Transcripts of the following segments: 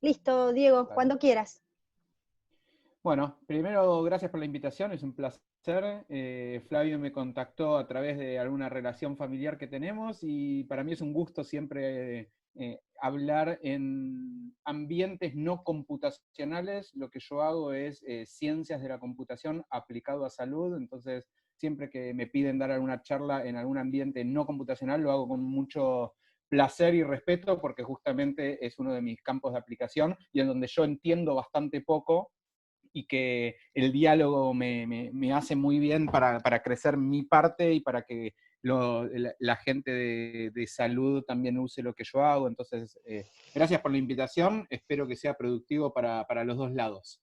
Listo, Diego, Vale. cuando quieras. Bueno, primero, gracias por la invitación, es un placer. Flavio me contactó a través de alguna relación familiar que tenemos y para mí es un gusto siempre hablar en ambientes no computacionales. Lo que yo hago es ciencias de la computación aplicado a salud, entonces siempre que me piden dar alguna charla en algún ambiente no computacional lo hago con mucho placer y respeto porque justamente es uno de mis campos de aplicación y en donde yo entiendo bastante poco y que el diálogo me hace muy bien para crecer mi parte y para que la gente de salud también use lo que yo hago. Entonces, gracias por la invitación, espero que sea productivo para los dos lados.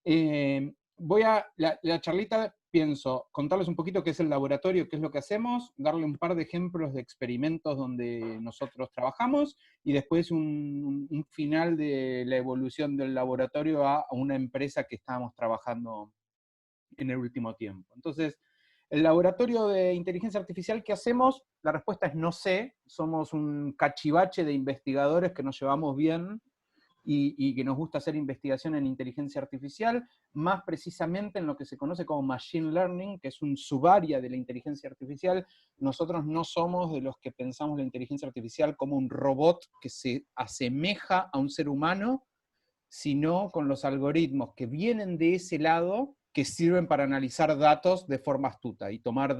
La charlita, pienso, contarles un poquito qué es el laboratorio, qué es lo que hacemos, darle un par de ejemplos de experimentos donde nosotros trabajamos y después un final de la evolución del laboratorio a una empresa que estábamos trabajando en el último tiempo. Entonces, el laboratorio de inteligencia artificial que hacemos, la respuesta es no sé, somos un cachivache de investigadores que nos llevamos bien y que nos gusta hacer investigación en inteligencia artificial, más precisamente en lo que se conoce como Machine Learning, que es un subárea de la inteligencia artificial. Nosotros no somos de los que pensamos la inteligencia artificial como un robot que se asemeja a un ser humano, sino con los algoritmos que vienen de ese lado, que sirven para analizar datos de forma astuta y tomar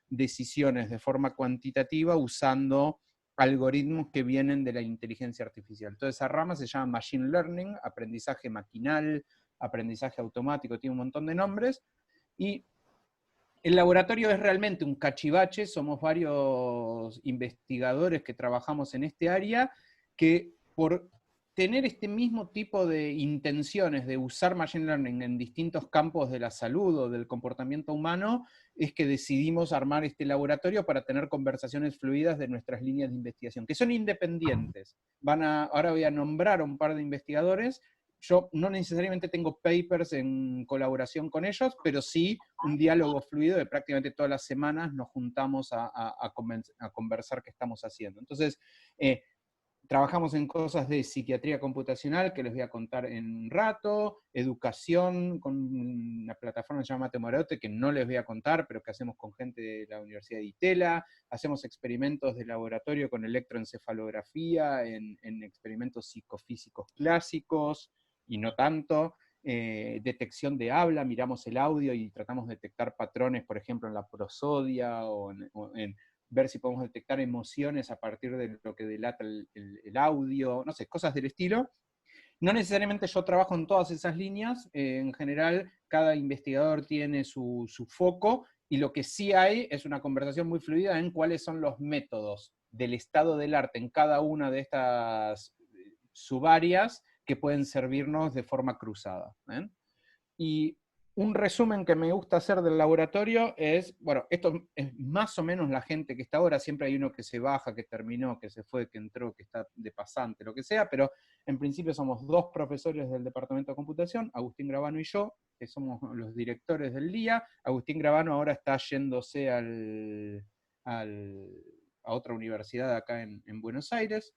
decisiones de forma cuantitativa usando algoritmos que vienen de la inteligencia artificial. Toda esa rama se llama Machine Learning, aprendizaje maquinal, aprendizaje automático, tiene un montón de nombres, y el laboratorio es realmente un cachivache, somos varios investigadores que trabajamos en este área, que por tener este mismo tipo de intenciones de usar Machine Learning en distintos campos de la salud o del comportamiento humano, es que decidimos armar este laboratorio para tener conversaciones fluidas de nuestras líneas de investigación, que son independientes. Ahora voy a nombrar a un par de investigadores. Yo no necesariamente tengo papers en colaboración con ellos, pero sí un diálogo fluido de prácticamente todas las semanas nos juntamos a conversar qué estamos haciendo. Entonces, trabajamos en cosas de psiquiatría computacional, que les voy a contar en un rato, educación con una plataforma que se llama Temoraote, que no les voy a contar, pero que hacemos con gente de la Universidad de Itela, hacemos experimentos de laboratorio con electroencefalografía, en experimentos psicofísicos clásicos, y no tanto, detección de habla, miramos el audio y tratamos de detectar patrones, por ejemplo, en la prosodia o en ver si podemos detectar emociones a partir de lo que delata el audio, no sé, cosas del estilo. No necesariamente yo trabajo en todas esas líneas, en general cada investigador tiene su foco, y lo que sí hay es una conversación muy fluida en cuáles son los métodos del estado del arte en cada una de estas subáreas que pueden servirnos de forma cruzada. Y un resumen que me gusta hacer del laboratorio es, bueno, esto es más o menos la gente que está ahora, siempre hay uno que se baja, que terminó, que se fue, que entró, que está de pasante, lo que sea, pero en principio somos dos profesores del departamento de computación, Agustín Gravano y yo, que somos los directores del día. Agustín Gravano ahora está yéndose a otra universidad acá en Buenos Aires.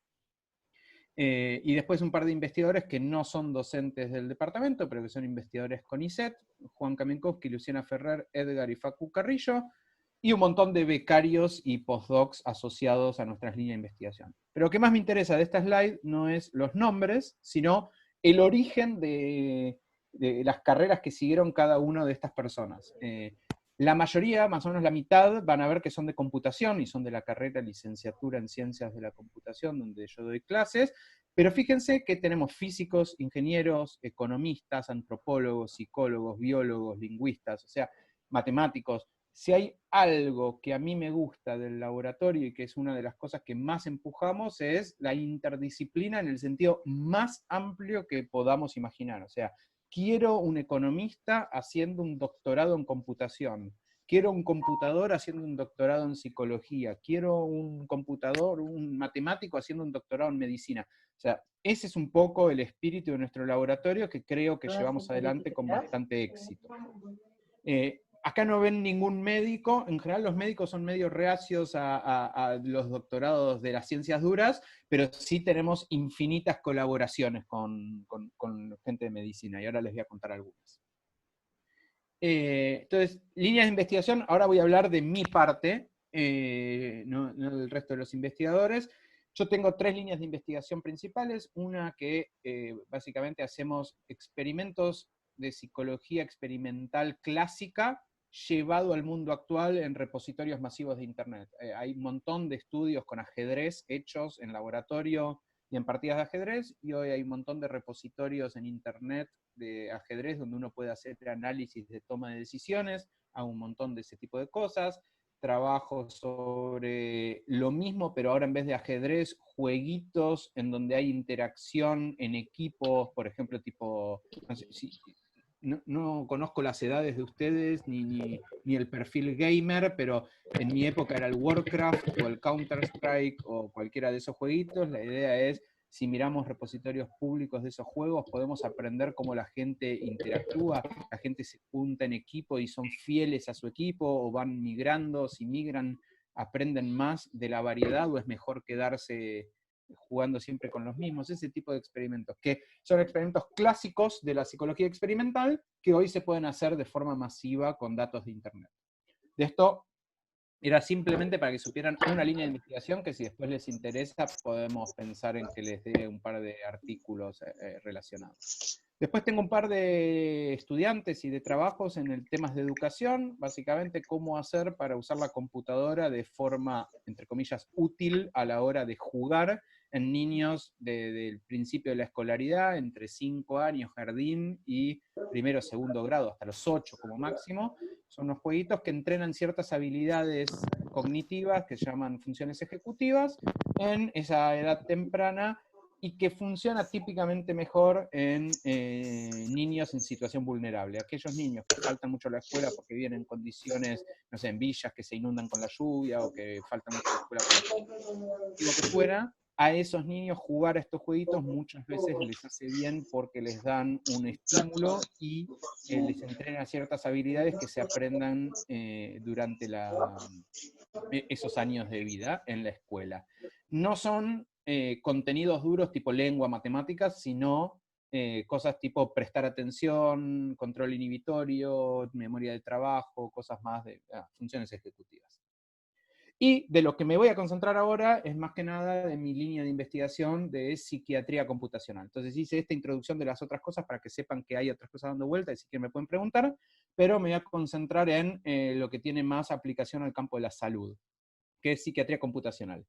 Y después un par de investigadores que no son docentes del departamento, pero que son investigadores con ISET, Juan Kamienkowski, Luciana Ferrer, Edgar y Facu Carrillo, y un montón de becarios y postdocs asociados a nuestras líneas de investigación. Pero lo que más me interesa de esta slide no es los nombres, sino el origen de las carreras que siguieron cada una de estas personas. La mayoría, más o menos la mitad, van a ver que son de computación y son de la carrera licenciatura en ciencias de la computación, donde yo doy clases, pero fíjense que tenemos físicos, ingenieros, economistas, antropólogos, psicólogos, biólogos, lingüistas, o sea, matemáticos. Si hay algo que a mí me gusta del laboratorio y que es una de las cosas que más empujamos, es la interdisciplina en el sentido más amplio que podamos imaginar. O sea, quiero un economista haciendo un doctorado en computación, quiero un computador haciendo un doctorado en psicología, quiero un computador, un matemático haciendo un doctorado en medicina. O sea, ese es un poco el espíritu de nuestro laboratorio que creo que llevamos adelante con bastante éxito. acá no ven ningún médico, en general los médicos son medio reacios a los doctorados de las ciencias duras, pero sí tenemos infinitas colaboraciones con gente de medicina, y ahora les voy a contar algunas. Entonces, líneas de investigación, ahora voy a hablar de mi parte, no del resto de los investigadores. Yo tengo 3 líneas de investigación principales, una que básicamente hacemos experimentos de psicología experimental clásica llevado al mundo actual en repositorios masivos de Internet. Hay un montón de estudios con ajedrez hechos en laboratorio y en partidas de ajedrez, y hoy hay un montón de repositorios en Internet de ajedrez donde uno puede hacer análisis de toma de decisiones, a un montón de ese tipo de cosas. Trabajo sobre lo mismo, pero ahora en vez de ajedrez, jueguitos en donde hay interacción en equipos, por ejemplo, tipo, no sé, no conozco las edades de ustedes, ni el perfil gamer, pero en mi época era el Warcraft o el Counter-Strike o cualquiera de esos jueguitos. La idea es, si miramos repositorios públicos de esos juegos, podemos aprender cómo la gente interactúa, la gente se junta en equipo y son fieles a su equipo, o van migrando, si migran, aprenden más de la variedad, o es mejor quedarse jugando siempre con los mismos, ese tipo de experimentos, que son experimentos clásicos de la psicología experimental, que hoy se pueden hacer de forma masiva con datos de Internet. De esto era simplemente para que supieran una línea de investigación, que si después les interesa podemos pensar en que les dé un par de artículos relacionados. Después tengo un par de estudiantes y de trabajos en el temas de educación, básicamente cómo hacer para usar la computadora de forma, entre comillas, útil a la hora de jugar en niños del principio de la escolaridad, entre 5 años, jardín, y primero o segundo grado, hasta los 8 como máximo. Son unos jueguitos que entrenan ciertas habilidades cognitivas que se llaman funciones ejecutivas en esa edad temprana, y que funciona típicamente mejor en niños en situación vulnerable. Aquellos niños que faltan mucho a la escuela porque viven en condiciones, no sé, en villas que se inundan con la lluvia, o que faltan mucho a la escuela por lo que fuera, a esos niños jugar a estos jueguitos muchas veces les hace bien, porque les dan un estímulo y les entrenan ciertas habilidades que se aprendan durante esos años de vida en la escuela. No son contenidos duros tipo lengua, matemáticas, sino cosas tipo prestar atención, control inhibitorio, memoria de trabajo, cosas más de funciones ejecutivas. Y de lo que me voy a concentrar ahora es más que nada de mi línea de investigación de psiquiatría computacional. Entonces hice esta introducción de las otras cosas para que sepan que hay otras cosas dando vuelta, y si quieren me pueden preguntar, pero me voy a concentrar en lo que tiene más aplicación al campo de la salud, que es psiquiatría computacional.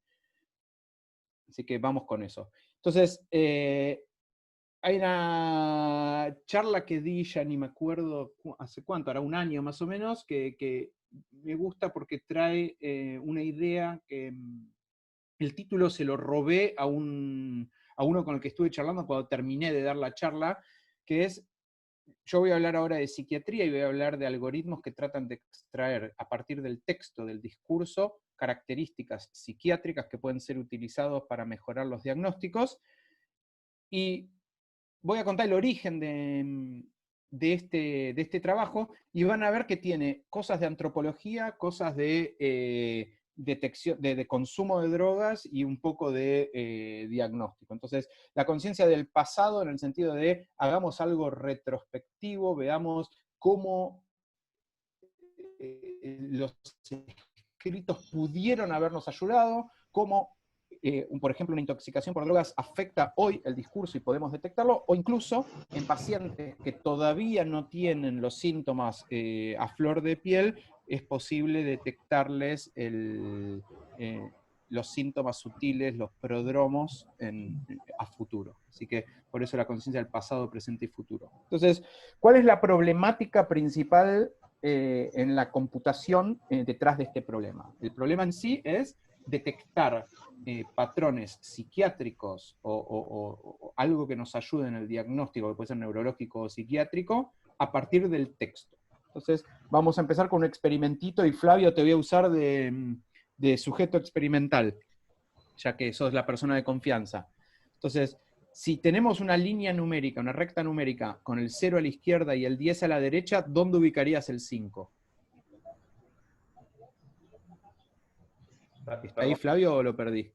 Así que vamos con eso. Entonces, hay una charla que di, ya ni me acuerdo hace cuánto, ahora un año más o menos, que me gusta porque trae una idea que el título se lo robé a uno con el que estuve charlando cuando terminé de dar la charla, que es, yo voy a hablar ahora de psiquiatría y voy a hablar de algoritmos que tratan de extraer a partir del texto, del discurso, características psiquiátricas que pueden ser utilizados para mejorar los diagnósticos. Y voy a contar el origen de este trabajo, y van a ver que tiene cosas de antropología, cosas de detección, de consumo de drogas, y un poco de diagnóstico. Entonces, la conciencia del pasado en el sentido de hagamos algo retrospectivo, veamos cómo los escritos pudieron habernos ayudado, cómo por ejemplo, una intoxicación por drogas afecta hoy el discurso y podemos detectarlo, o incluso en pacientes que todavía no tienen los síntomas a flor de piel, es posible detectarles los síntomas sutiles, los prodromos a futuro. Así que por eso la conciencia del pasado, presente y futuro. Entonces, ¿cuál es la problemática principal en la computación detrás de este problema? El problema en sí es detectar patrones psiquiátricos o algo que nos ayude en el diagnóstico, que puede ser neurológico o psiquiátrico, a partir del texto. Entonces, vamos a empezar con un experimentito, y Flavio, te voy a usar de sujeto experimental, ya que sos la persona de confianza. Entonces, si tenemos una línea numérica, una recta numérica, con el 0 a la izquierda y el 10 a la derecha, ¿dónde ubicarías el 5? ¿Está ahí Flavio o lo perdí?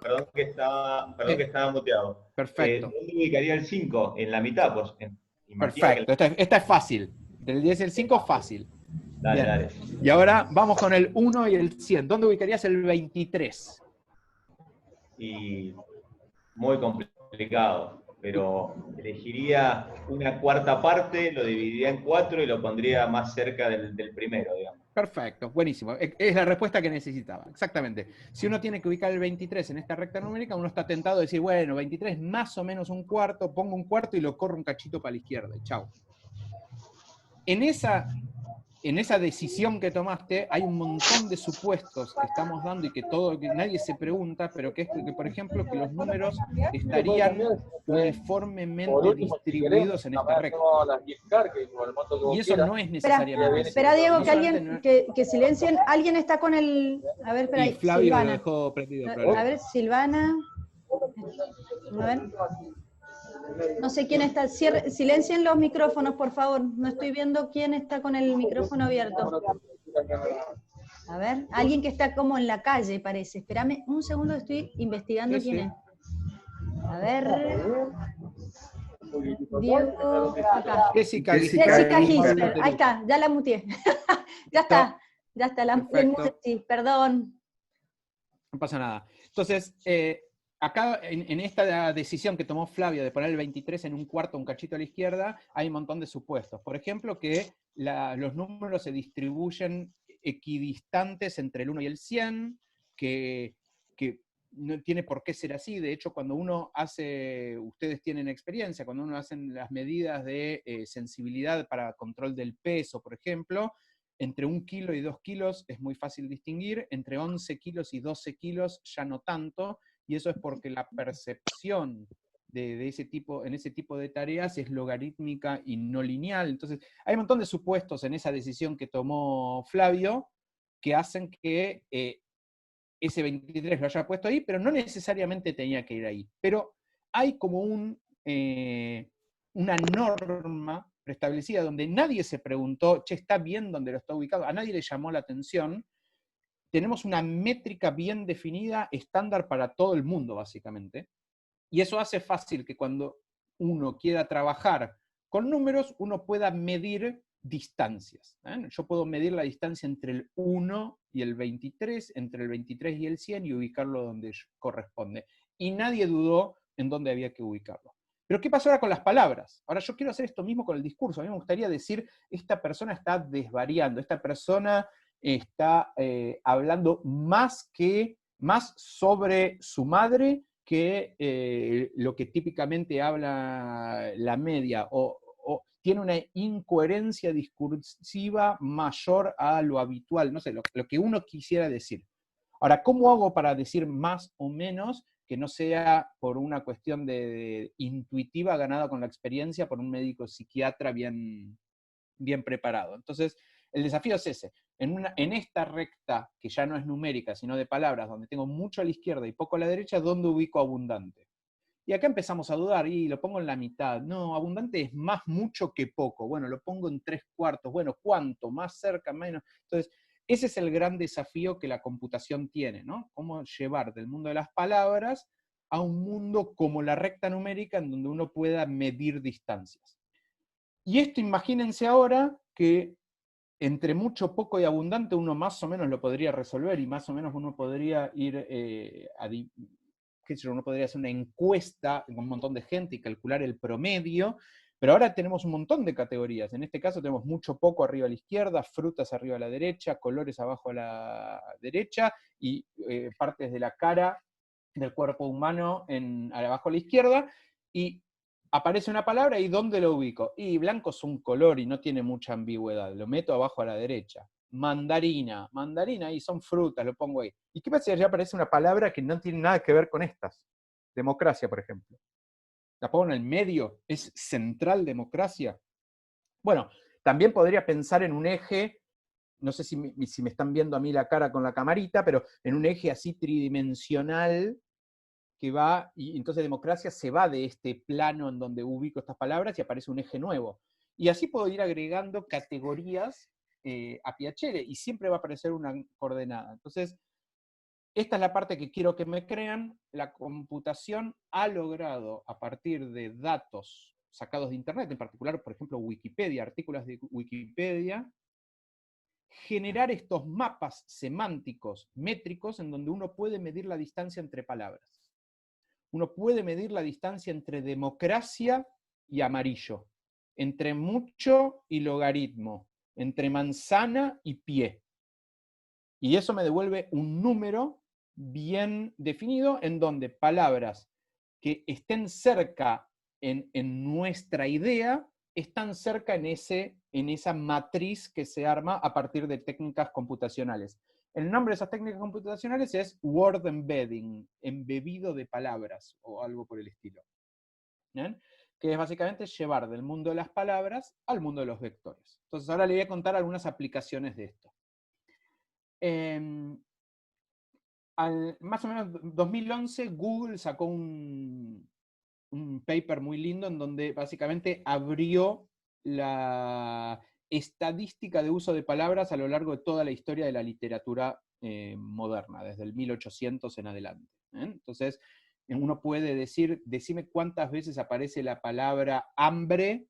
Perdón que estaba muteado. Perfecto, ¿Dónde ubicaría el 5? En la mitad, pues. Imagino que... perfecto. Esta es fácil. Del 10 al 5, fácil. Dale, Bien. dale. Y ahora vamos con el 1 y el 100. ¿Dónde ubicarías el 23? Y muy complicado, pero elegiría una cuarta parte, lo dividiría en 4 y lo pondría más cerca del primero, digamos. Perfecto, buenísimo. Es la respuesta que necesitaba, exactamente. Si uno tiene que ubicar el 23 en esta recta numérica, uno está tentado a decir, bueno, 23 más o menos un cuarto, pongo un cuarto y lo corro un cachito para la izquierda, y chao. En esa decisión que tomaste hay un montón de supuestos que estamos dando y que nadie se pregunta, pero que es que, por ejemplo, que los números estarían uniformemente distribuidos en esta recta. Y eso no es necesariamente Espera, cierto. Diego, No que solamente alguien, que silencien. Alguien está con el. A ver, espera y ahí. Flavio lo Silvana. dejó prendido. A ver, Silvana. A ver. No sé quién está. Silencien los micrófonos, por favor. No estoy viendo quién está con el micrófono abierto. A ver, alguien que está como en la calle, parece. Espérame un segundo, estoy investigando quién es. A ver. Diego, acá. Jessica Gisper, ahí está, ya la muteé. Ya está, Perfecto. sí, perdón. No pasa nada. Entonces, acá en esta decisión que tomó Flavio de poner el 23 en un cuarto, un cachito a la izquierda, hay un montón de supuestos. Por ejemplo, que los números se distribuyen equidistantes entre el 1 y el 100, que no tiene por qué ser así. De hecho, cuando uno hace, ustedes tienen experiencia, cuando uno hace las medidas de sensibilidad para control del peso, por ejemplo, entre 1 kilo y 2 kilos es muy fácil distinguir, entre 11 kilos y 12 kilos ya no tanto, y eso es porque la percepción de ese tipo, en ese tipo de tareas es logarítmica y no lineal. Entonces, hay un montón de supuestos en esa decisión que tomó Flavio que hacen que ese 23 lo haya puesto ahí, pero no necesariamente tenía que ir ahí. Pero hay como una norma preestablecida donde nadie se preguntó, che, ¿está bien donde lo está ubicado? A nadie le llamó la atención. Tenemos una métrica bien definida, estándar para todo el mundo, básicamente. Y eso hace fácil que cuando uno quiera trabajar con números, uno pueda medir distancias. Yo puedo medir la distancia entre el 1 y el 23, entre el 23 y el 100 y ubicarlo donde corresponde. Y nadie dudó en dónde había que ubicarlo. Pero ¿qué pasó ahora con las palabras? Ahora yo quiero hacer esto mismo con el discurso. A mí me gustaría decir, esta persona está desvariando, esta persona está hablando más sobre su madre que lo que típicamente habla la media, o tiene una incoherencia discursiva mayor a lo habitual, no sé, lo que uno quisiera decir. Ahora, ¿cómo hago para decir más o menos que no sea por una cuestión de intuitiva ganada con la experiencia por un médico psiquiatra bien preparado? Entonces, el desafío es ese. En esta recta, que ya no es numérica, sino de palabras, donde tengo mucho a la izquierda y poco a la derecha, ¿dónde ubico abundante? Y acá empezamos a dudar, y lo pongo en la mitad. No, abundante es más mucho que poco. Bueno, lo pongo en 3/4. Bueno, ¿cuánto? Más cerca, menos. Entonces, ese es el gran desafío que la computación tiene, ¿no? Cómo llevar del mundo de las palabras a un mundo como la recta numérica, en donde uno pueda medir distancias. Y esto imagínense ahora que entre mucho, poco y abundante uno más o menos lo podría resolver, y más o menos uno podría ir qué sé yo, uno podría hacer una encuesta con un montón de gente y calcular el promedio, pero ahora tenemos un montón de categorías. En este caso tenemos mucho, poco arriba a la izquierda, frutas arriba a la derecha, colores abajo a la derecha, y partes de la cara del cuerpo humano abajo a la izquierda, y aparece una palabra y ¿dónde lo ubico? Y blanco es un color y no tiene mucha ambigüedad, lo meto abajo a la derecha. Mandarina, y son frutas, lo pongo ahí. ¿Y qué pasa si ya aparece una palabra que no tiene nada que ver con estas? Democracia, por ejemplo. La pongo en el medio, ¿es central democracia? Bueno, también podría pensar en un eje, no sé si me están viendo a mí la cara con la camarita, pero en un eje así tridimensional que va, y entonces democracia se va de este plano en donde ubico estas palabras y aparece un eje nuevo. Y así puedo ir agregando categorías a Piacere, y siempre va a aparecer una coordenada. Entonces, esta es la parte que quiero que me crean, la computación ha logrado, a partir de datos sacados de Internet, en particular, por ejemplo, Wikipedia, artículos de Wikipedia, generar estos mapas semánticos, métricos, en donde uno puede medir la distancia entre palabras. Uno puede medir la distancia entre democracia y amarillo, entre mucho y logaritmo, entre manzana y pie. Y eso me devuelve un número bien definido en donde palabras que estén cerca en nuestra idea, están cerca en esa matriz que se arma a partir de técnicas computacionales. El nombre de esas técnicas computacionales es word embedding, embebido de palabras, o algo por el estilo. ¿Bien? Que es básicamente llevar del mundo de las palabras al mundo de los vectores. Entonces ahora le voy a contar algunas aplicaciones de esto. Más o menos 2011, Google sacó un paper muy lindo en donde básicamente abrió la estadística de uso de palabras a lo largo de toda la historia de la literatura moderna, desde el 1800 en adelante. Entonces, uno puede decir, decime cuántas veces aparece la palabra hambre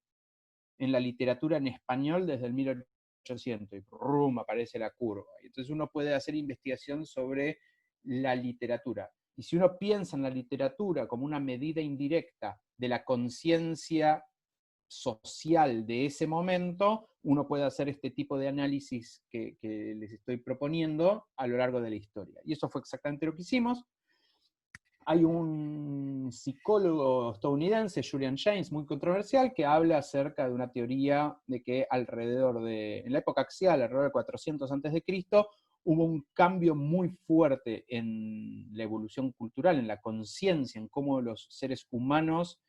en la literatura en español desde el 1800, y ¡rum! Aparece la curva. Entonces uno puede hacer investigación sobre la literatura. Y si uno piensa en la literatura como una medida indirecta de la conciencia social de ese momento, uno puede hacer este tipo de análisis que les estoy proponiendo a lo largo de la historia. Y eso fue exactamente lo que hicimos. Hay un psicólogo estadounidense, Julian Jaynes, muy controversial, que habla acerca de una teoría de que en la época axial, alrededor de 400 a.C., hubo un cambio muy fuerte en la evolución cultural, en la conciencia, en cómo los seres humanos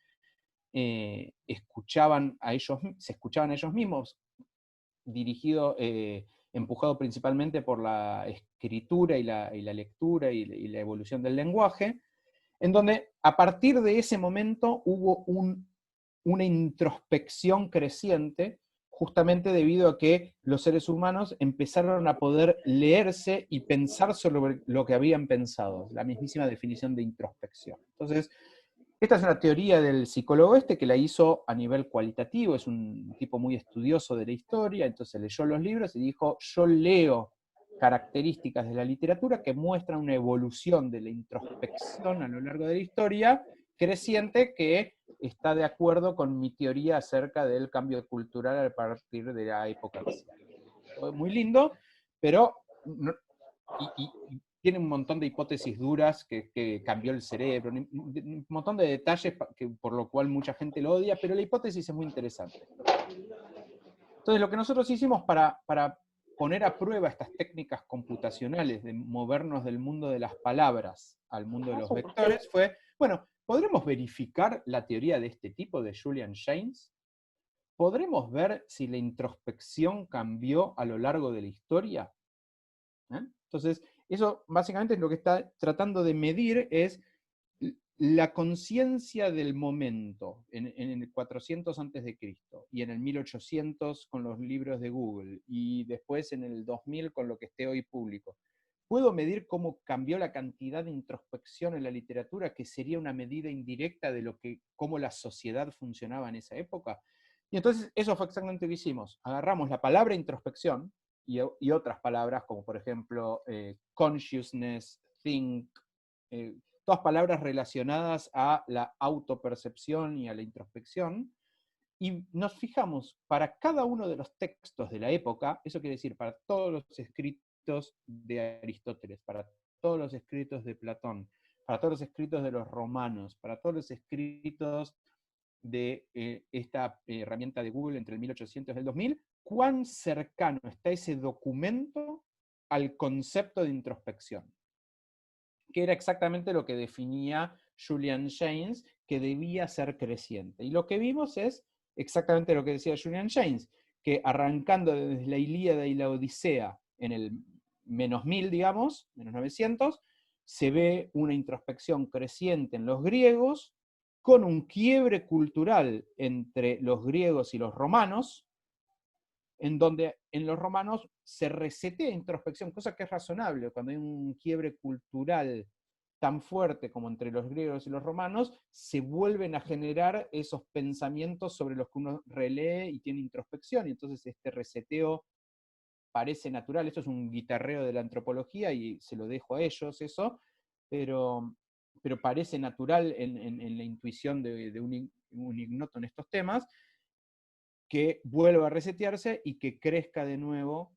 se escuchaban a ellos mismos, empujado principalmente por la escritura y la lectura y la evolución del lenguaje, en donde a partir de ese momento hubo una introspección creciente, justamente debido a que los seres humanos empezaron a poder leerse y pensar sobre lo que habían pensado, la mismísima definición de introspección. Entonces, esta es una teoría del psicólogo que la hizo a nivel cualitativo, es un tipo muy estudioso de la historia, entonces leyó los libros y dijo, yo leo características de la literatura que muestran una evolución de la introspección a lo largo de la historia creciente que está de acuerdo con mi teoría acerca del cambio cultural a partir de la época axial. Muy lindo, pero tiene un montón de hipótesis duras que cambió el cerebro, un montón de detalles por lo cual mucha gente lo odia, pero la hipótesis es muy interesante. Entonces lo que nosotros hicimos para poner a prueba estas técnicas computacionales de movernos del mundo de las palabras al mundo de los vectores fue, bueno, ¿podremos verificar la teoría de este tipo de Julian Jaynes? ¿Podremos ver si la introspección cambió a lo largo de la historia? Entonces, eso básicamente es lo que está tratando de medir, es la conciencia del momento en el 400 a.C. y en el 1800 con los libros de Google y después en el 2000 con lo que esté hoy público. ¿Puedo medir cómo cambió la cantidad de introspección en la literatura, que sería una medida indirecta de cómo la sociedad funcionaba en esa época? Y entonces eso fue exactamente lo que hicimos. Agarramos la palabra introspección y otras palabras como por ejemplo consciousness, think, todas palabras relacionadas a la autopercepción y a la introspección, y nos fijamos para cada uno de los textos de la época, eso quiere decir para todos los escritos de Aristóteles, para todos los escritos de Platón, para todos los escritos de los romanos, para todos los escritos de esta herramienta de Google entre el 1800 y el 2000, cuán cercano está ese documento al concepto de introspección, que era exactamente lo que definía Julian Jaynes, que debía ser creciente. Y lo que vimos es exactamente lo que decía Julian Jaynes, que arrancando desde la Ilíada y la Odisea, en el -1000, digamos, -900, se ve una introspección creciente en los griegos, con un quiebre cultural entre los griegos y los romanos, en donde en los romanos se resetea introspección, cosa que es razonable. Cuando hay un quiebre cultural tan fuerte como entre los griegos y los romanos, se vuelven a generar esos pensamientos sobre los que uno relee y tiene introspección, y entonces este reseteo parece natural. Esto es un guitarreo de la antropología y se lo dejo a ellos eso, pero parece natural en la intuición de un ignoto en estos temas, que vuelva a resetearse y que crezca de nuevo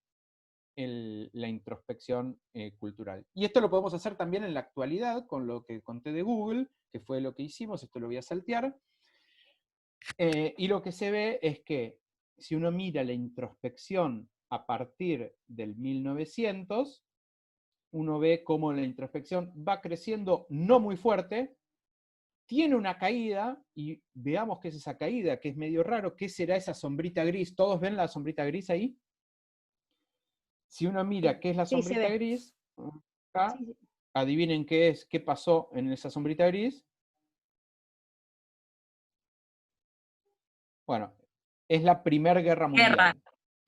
la introspección cultural. Y esto lo podemos hacer también en la actualidad con lo que conté de Google, que fue lo que hicimos. Esto lo voy a saltear. Y lo que se ve es que si uno mira la introspección a partir del 1900, uno ve cómo la introspección va creciendo no muy fuerte, tiene una caída, y veamos qué es esa caída, que es medio raro. ¿Qué será esa sombrita gris? ¿Todos ven la sombrita gris ahí? Si uno mira qué es la Sí, se sombrita ve. gris, acá, Sí, sí. adivinen qué es, qué pasó en esa sombrita gris. Bueno, es la Primera Guerra Mundial.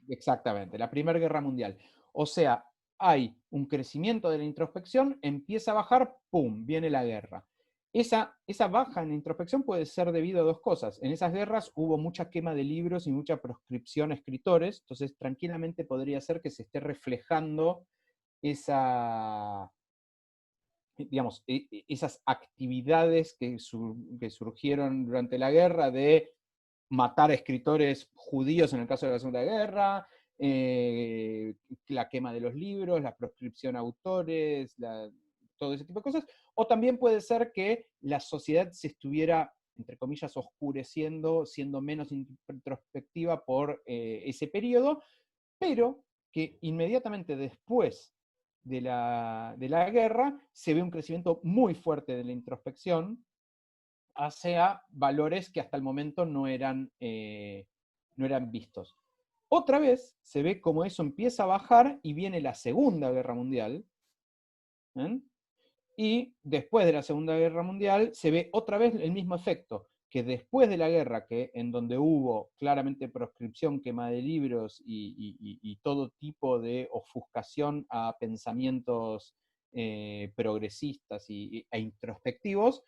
Exactamente, la Primera Guerra Mundial. O sea, hay un crecimiento de la introspección, empieza a bajar, ¡pum!, viene la guerra. Esa baja en la introspección puede ser debido a dos cosas. En esas guerras hubo mucha quema de libros y mucha proscripción a escritores, entonces tranquilamente podría ser que se esté reflejando digamos, esas actividades que surgieron durante la guerra de matar a escritores judíos en el caso de la Segunda Guerra, la quema de los libros, la proscripción a autores, todo ese tipo de cosas. O también puede ser que la sociedad se estuviera, entre comillas, oscureciendo, siendo menos introspectiva por ese periodo, pero que inmediatamente después de la guerra se ve un crecimiento muy fuerte de la introspección hacia valores que hasta el momento no eran vistos. Otra vez se ve como eso empieza a bajar y viene la Segunda Guerra Mundial. ¿Eh? Y después de la Segunda Guerra Mundial se ve otra vez el mismo efecto, que después de la guerra, en donde hubo claramente proscripción, quema de libros y todo tipo de ofuscación a pensamientos progresistas e introspectivos,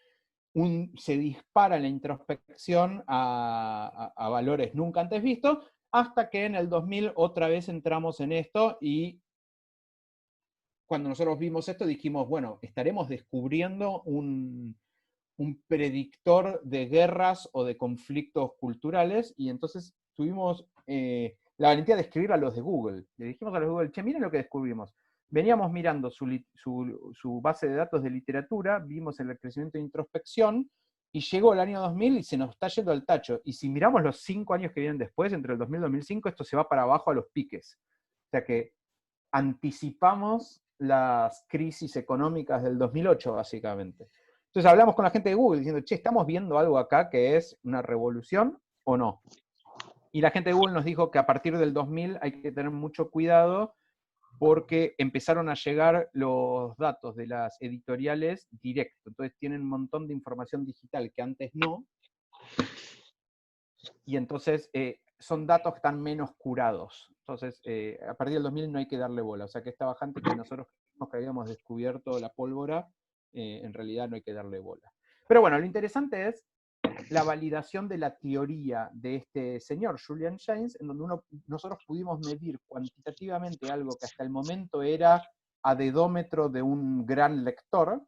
se dispara la introspección a valores nunca antes vistos, hasta que en el 2000 otra vez entramos en esto, y cuando nosotros vimos esto dijimos, bueno, estaremos descubriendo un predictor de guerras o de conflictos culturales, y entonces tuvimos la valentía de escribir a los de Google. Le dijimos a los de Google, che, miren lo que descubrimos. Veníamos mirando su base de datos de literatura, vimos el crecimiento de introspección, y llegó el año 2000 y se nos está yendo al tacho. Y si miramos los 5 años que vienen después, entre el 2000 y 2005, esto se va para abajo a los piques. O sea que anticipamos las crisis económicas del 2008, básicamente. Entonces hablamos con la gente de Google diciendo, che, ¿estamos viendo algo acá que es una revolución o no? Y la gente de Google nos dijo que a partir del 2000 hay que tener mucho cuidado, porque empezaron a llegar los datos de las editoriales directo. Entonces tienen un montón de información digital que antes no, y entonces son datos que están menos curados. Entonces, a partir del 2000 no hay que darle bola. O sea que esta bajante que nosotros creímos que habíamos descubierto la pólvora, en realidad no hay que darle bola. Pero bueno, lo interesante es la validación de la teoría de este señor, Julian Jaynes, en donde nosotros pudimos medir cuantitativamente algo que hasta el momento era a dedómetro de un gran lector,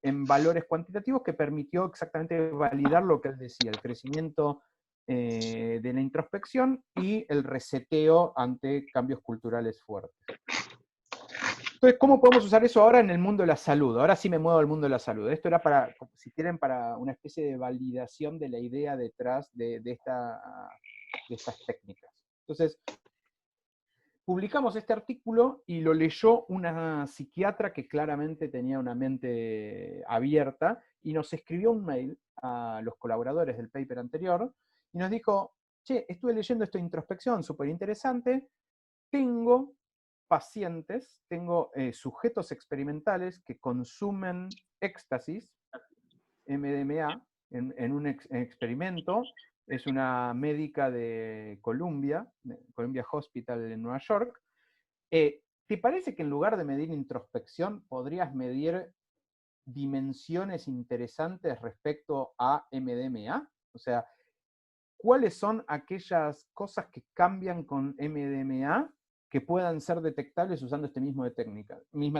en valores cuantitativos, que permitió exactamente validar lo que él decía, el crecimiento de la introspección y el reseteo ante cambios culturales fuertes. Entonces, ¿cómo podemos usar eso ahora en el mundo de la salud? Ahora sí me muevo al mundo de la salud. Esto era para, si quieren, para una especie de validación de la idea detrás de estas técnicas. Entonces, publicamos este artículo y lo leyó una psiquiatra que claramente tenía una mente abierta, y nos escribió un mail a los colaboradores del paper anterior y nos dijo, che, estuve leyendo esta introspección súper interesante, tengo pacientes, tengo sujetos experimentales que consumen éxtasis, MDMA, en un experimento, es una médica de Columbia Hospital en Nueva York. ¿Te parece que en lugar de medir introspección, podrías medir dimensiones interesantes respecto a MDMA? O sea, ¿cuáles son aquellas cosas que cambian con MDMA que puedan ser detectables usando este mismo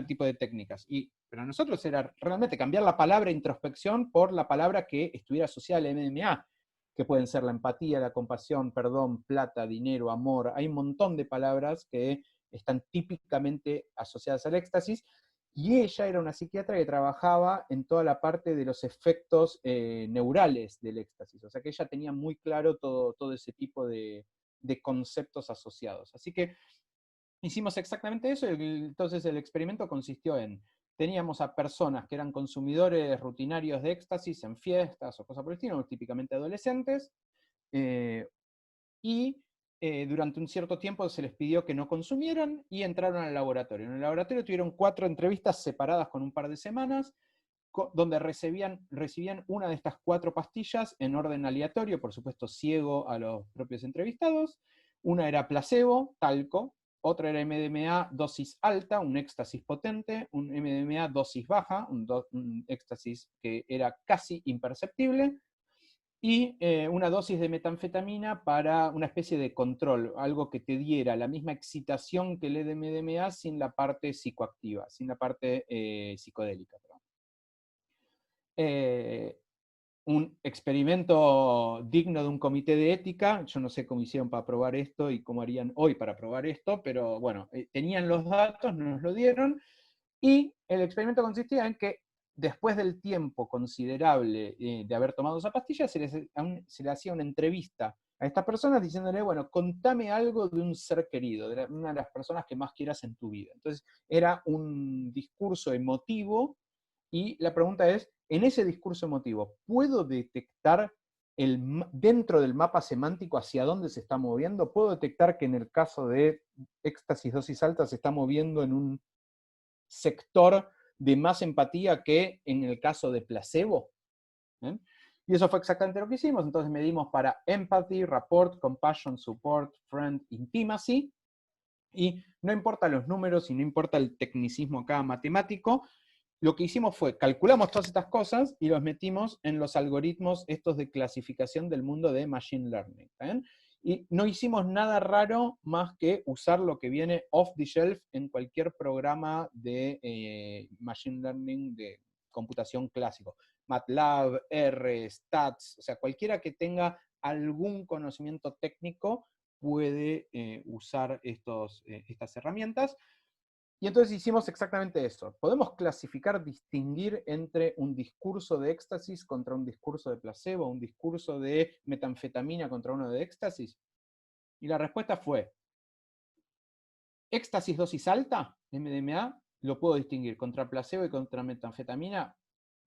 tipo de técnicas? Y para nosotros era realmente cambiar la palabra introspección por la palabra que estuviera asociada al MDMA, que pueden ser la empatía, la compasión, perdón, plata, dinero, amor. Hay un montón de palabras que están típicamente asociadas al éxtasis, y ella era una psiquiatra que trabajaba en toda la parte de los efectos neurales del éxtasis, o sea que ella tenía muy claro todo ese tipo de conceptos asociados. Así que hicimos exactamente eso, y entonces el experimento consistió en, teníamos a personas que eran consumidores rutinarios de éxtasis en fiestas o cosas por el estilo, típicamente adolescentes, y durante un cierto tiempo se les pidió que no consumieran y entraron al laboratorio. En el laboratorio tuvieron 4 entrevistas separadas con un par de semanas, donde recibían una de estas 4 pastillas en orden aleatorio, por supuesto ciego a los propios entrevistados. Una era placebo, talco, otra era MDMA dosis alta, un éxtasis potente, un MDMA dosis baja, un éxtasis que era casi imperceptible, y una dosis de metanfetamina para una especie de control, algo que te diera la misma excitación que el MDMA sin la parte psicoactiva, sin la parte psicodélica. Un experimento digno de un comité de ética. Yo no sé cómo hicieron para probar esto y cómo harían hoy para probar esto, pero bueno, tenían los datos, nos lo dieron, y el experimento consistía en que después del tiempo considerable de haber tomado esa pastilla, se le hacía una entrevista a estas personas diciéndole, bueno, contame algo de un ser querido, de una de las personas que más quieras en tu vida. Entonces era un discurso emotivo, y la pregunta es, en ese discurso emotivo, ¿puedo detectar dentro del mapa semántico hacia dónde se está moviendo? ¿Puedo detectar que en el caso de éxtasis dosis alta se está moviendo en un sector de más empatía que en el caso de placebo? ¿Bien? Y eso fue exactamente lo que hicimos. Entonces medimos para empathy, rapport, compassion, support, friend, intimacy, y no importa los números y no importa el tecnicismo acá matemático, lo que hicimos fue, calculamos todas estas cosas y los metimos en los algoritmos estos de clasificación del mundo de Machine Learning. ¿Bien? Y no hicimos nada raro más que usar lo que viene off the shelf en cualquier programa de Machine Learning de computación clásico. MATLAB, R, Stats, o sea, cualquiera que tenga algún conocimiento técnico puede usar estas herramientas. Y entonces hicimos exactamente eso. ¿Podemos clasificar, distinguir entre un discurso de éxtasis contra un discurso de placebo, un discurso de metanfetamina contra uno de éxtasis? Y la respuesta fue, éxtasis dosis alta, MDMA, lo puedo distinguir contra placebo y contra metanfetamina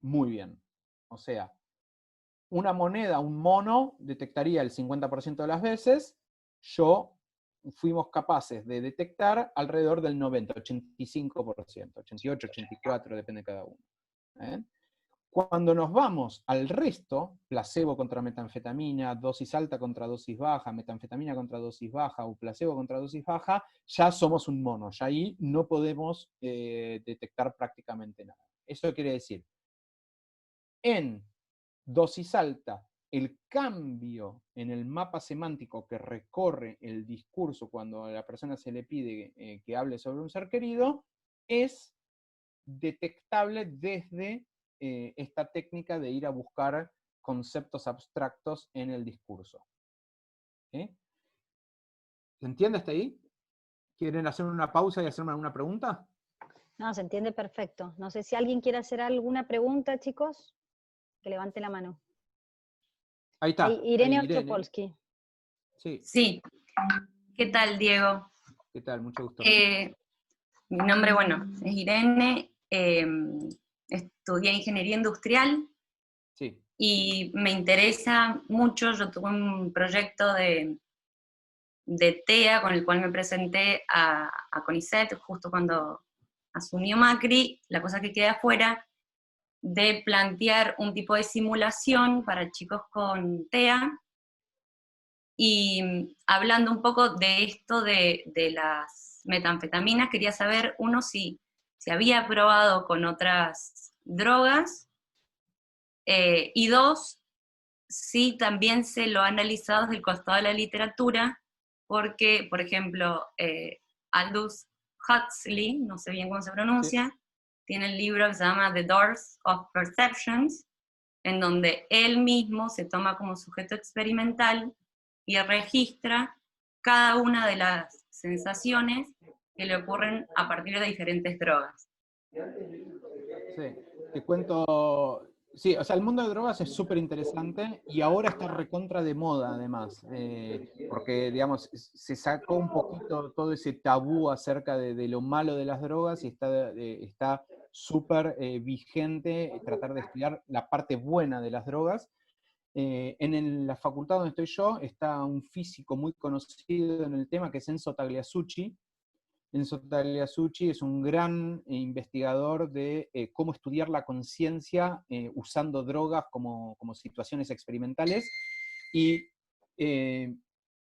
muy bien. O sea, una moneda, un mono, detectaría el 50% de las veces. Fuimos capaces de detectar alrededor del 90, 85%, 88, 84, depende de cada uno. Cuando nos vamos al resto, placebo contra metanfetamina, dosis alta contra dosis baja, metanfetamina contra dosis baja o placebo contra dosis baja, ya somos un mono, ya ahí no podemos detectar prácticamente nada. Eso quiere decir, en dosis alta, el cambio en el mapa semántico que recorre el discurso cuando a la persona se le pide que hable sobre un ser querido es detectable desde esta técnica de ir a buscar conceptos abstractos en el discurso. ¿Se entiende hasta ahí? ¿Quieren hacer una pausa y hacerme alguna pregunta? No, se entiende perfecto. No sé si alguien quiere hacer alguna pregunta, chicos, que levante la mano. Ahí está. Irene Ostropolsky. Sí. ¿Qué tal, Diego? ¿Qué tal? Mucho gusto. Mi nombre, bueno, es Irene. Estudié Ingeniería Industrial. Sí. Y me interesa mucho. Yo tuve un proyecto de TEA con el cual me presenté a CONICET justo cuando asumió Macri. La cosa que queda afuera de plantear un tipo de simulación para chicos con TEA Y hablando un poco de esto de las metanfetaminas, quería saber, uno, si había probado con otras drogas, y dos, si también se lo ha analizado desde el costado de la literatura, porque, por ejemplo, Aldous Huxley, no sé bien cómo se pronuncia, Sí. tiene el libro que se llama The Doors of Perceptions, en donde él mismo se toma como sujeto experimental y registra cada una de las sensaciones que le ocurren a partir de diferentes drogas. Sí, te cuento. Sí, o sea, el mundo de drogas es súper interesante y ahora está recontra de moda, además, porque, digamos, se sacó un poquito todo ese tabú acerca de lo malo de las drogas y está súper vigente tratar de estudiar la parte buena de las drogas. La facultad donde estoy yo está un físico muy conocido en el tema, que es Enzo Tagliasucci. Enzo Tagliasucci es un gran investigador de cómo estudiar la conciencia usando drogas como situaciones experimentales. Y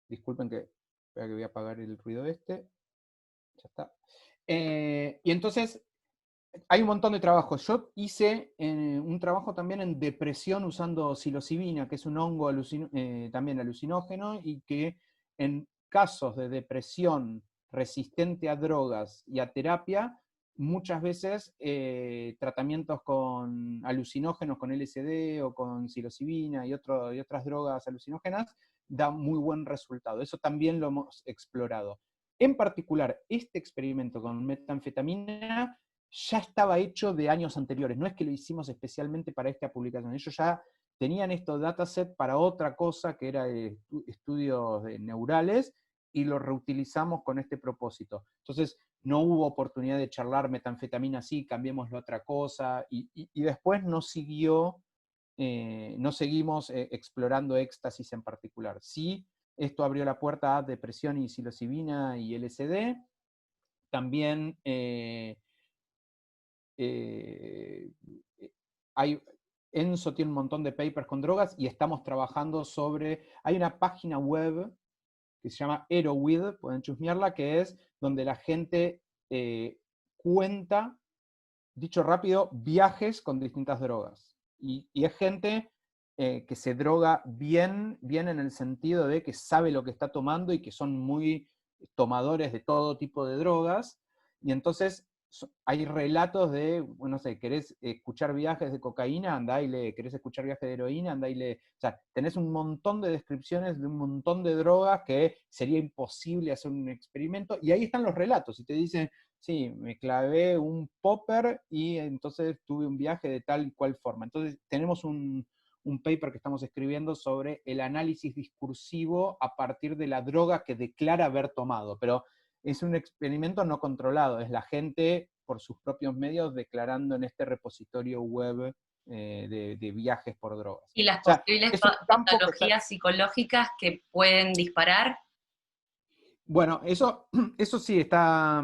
disculpen espera que voy a apagar el ruido este. Ya está. Y entonces hay un montón de trabajos. Yo hice un trabajo también en depresión usando psilocibina, que es un hongo también alucinógeno, y que en casos de depresión resistente a drogas y a terapia, muchas veces tratamientos con alucinógenos, con LSD o con psilocibina y otras drogas alucinógenas, da muy buen resultado. Eso también lo hemos explorado. En particular, este experimento con metanfetamina ya estaba hecho de años anteriores, no es que lo hicimos especialmente para esta publicación, ellos ya tenían estos datasets para otra cosa que era estudios neurales y lo reutilizamos con este propósito. Entonces no hubo oportunidad de charlar metanfetamina así, cambiémoslo a otra cosa, y después no seguimos explorando éxtasis en particular. Sí, esto abrió la puerta a depresión y psilocibina y LSD, también Enzo tiene un montón de papers con drogas y estamos trabajando hay una página web que se llama Erowid, pueden chusmearla, que es donde la gente cuenta, dicho rápido, viajes con distintas drogas. Y es gente que se droga bien en el sentido de que sabe lo que está tomando y que son muy tomadores de todo tipo de drogas. Y entonces hay relatos de, bueno, no sé, querés escuchar viajes de cocaína, andá y lee, querés escuchar viajes de heroína, andá y lee. O sea, tenés un montón de descripciones de un montón de drogas que sería imposible hacer un experimento, y ahí están los relatos, y te dicen, sí, me clavé un popper y entonces tuve un viaje de tal y cual forma. Entonces tenemos un paper que estamos escribiendo sobre el análisis discursivo a partir de la droga que declara haber tomado, pero es un experimento no controlado, es la gente por sus propios medios declarando en este repositorio web de viajes por drogas. ¿Y las O sea, posibles es un campo que está... patologías psicológicas que pueden disparar? Bueno, eso sí está...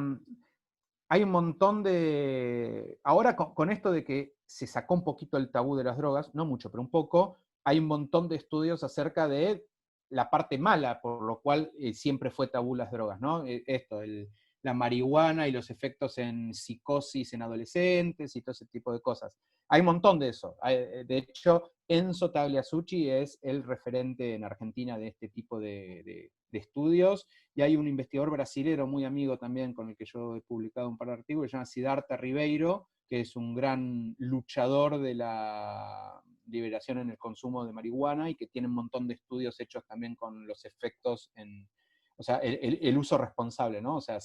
Hay un montón de... Ahora con esto de que se sacó un poquito el tabú de las drogas, no mucho, pero un poco, hay un montón de estudios acerca de la parte mala, por lo cual siempre fue tabú las drogas, ¿no? La marihuana y los efectos en psicosis en adolescentes y todo ese tipo de cosas. Hay un montón de eso. De hecho, Enzo Tagliasucci es el referente en Argentina de este tipo de estudios, y hay un investigador brasilero muy amigo también con el que yo he publicado un par de artículos, que se llama Siddhartha Ribeiro, que es un gran luchador de la liberación en el consumo de marihuana y que tiene un montón de estudios hechos también con los efectos o sea, el uso responsable, ¿no? O sea,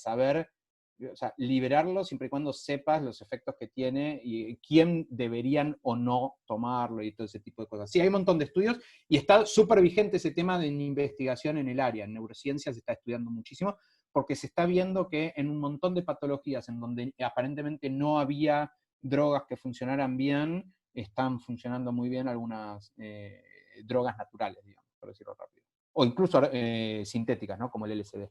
liberarlo siempre y cuando sepas los efectos que tiene y quién deberían o no tomarlo y todo ese tipo de cosas. Sí, hay un montón de estudios y está súper vigente ese tema de investigación en el área. En neurociencias se está estudiando muchísimo porque se está viendo que en un montón de patologías en donde aparentemente no había drogas que funcionaran bien, están funcionando muy bien algunas drogas naturales, digamos, por decirlo rápido. O incluso sintéticas, ¿no? Como el LSD.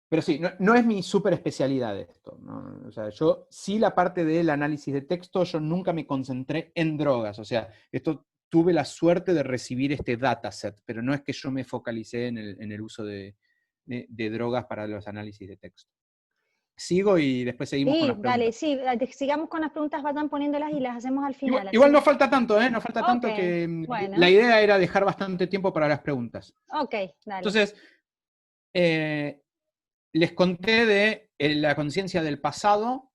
Pero sí, no es mi súper especialidad esto, ¿no? O sea, yo sí la parte del análisis de texto, yo nunca me concentré en drogas. O sea, esto tuve la suerte de recibir este dataset, pero no es que yo me focalicé en el uso de drogas para los análisis de texto. Sigo y después seguimos con las preguntas. Dale, sí, sigamos con las preguntas, vayan poniéndolas y las hacemos al final. Igual no falta tanto, ¿eh? No falta tanto, Ok, que bueno. la idea era dejar bastante tiempo para las preguntas. Ok, dale. Entonces, les conté de la conciencia del pasado,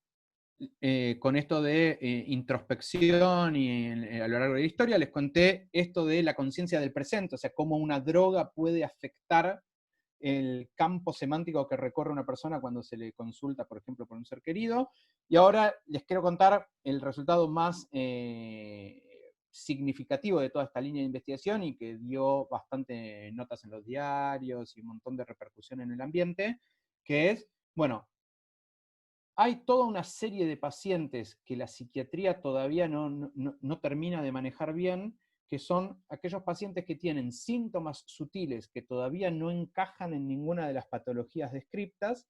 con esto de introspección y a lo largo de la historia, les conté esto de la conciencia del presente, o sea, cómo una droga puede afectar el campo semántico que recorre una persona cuando se le consulta, por ejemplo, por un ser querido. Y ahora les quiero contar el resultado más significativo de toda esta línea de investigación y que dio bastante notas en los diarios y un montón de repercusión en el ambiente, que es, bueno, hay toda una serie de pacientes que la psiquiatría todavía no termina de manejar bien, que son aquellos pacientes que tienen síntomas sutiles que todavía no encajan en ninguna de las patologías descriptas,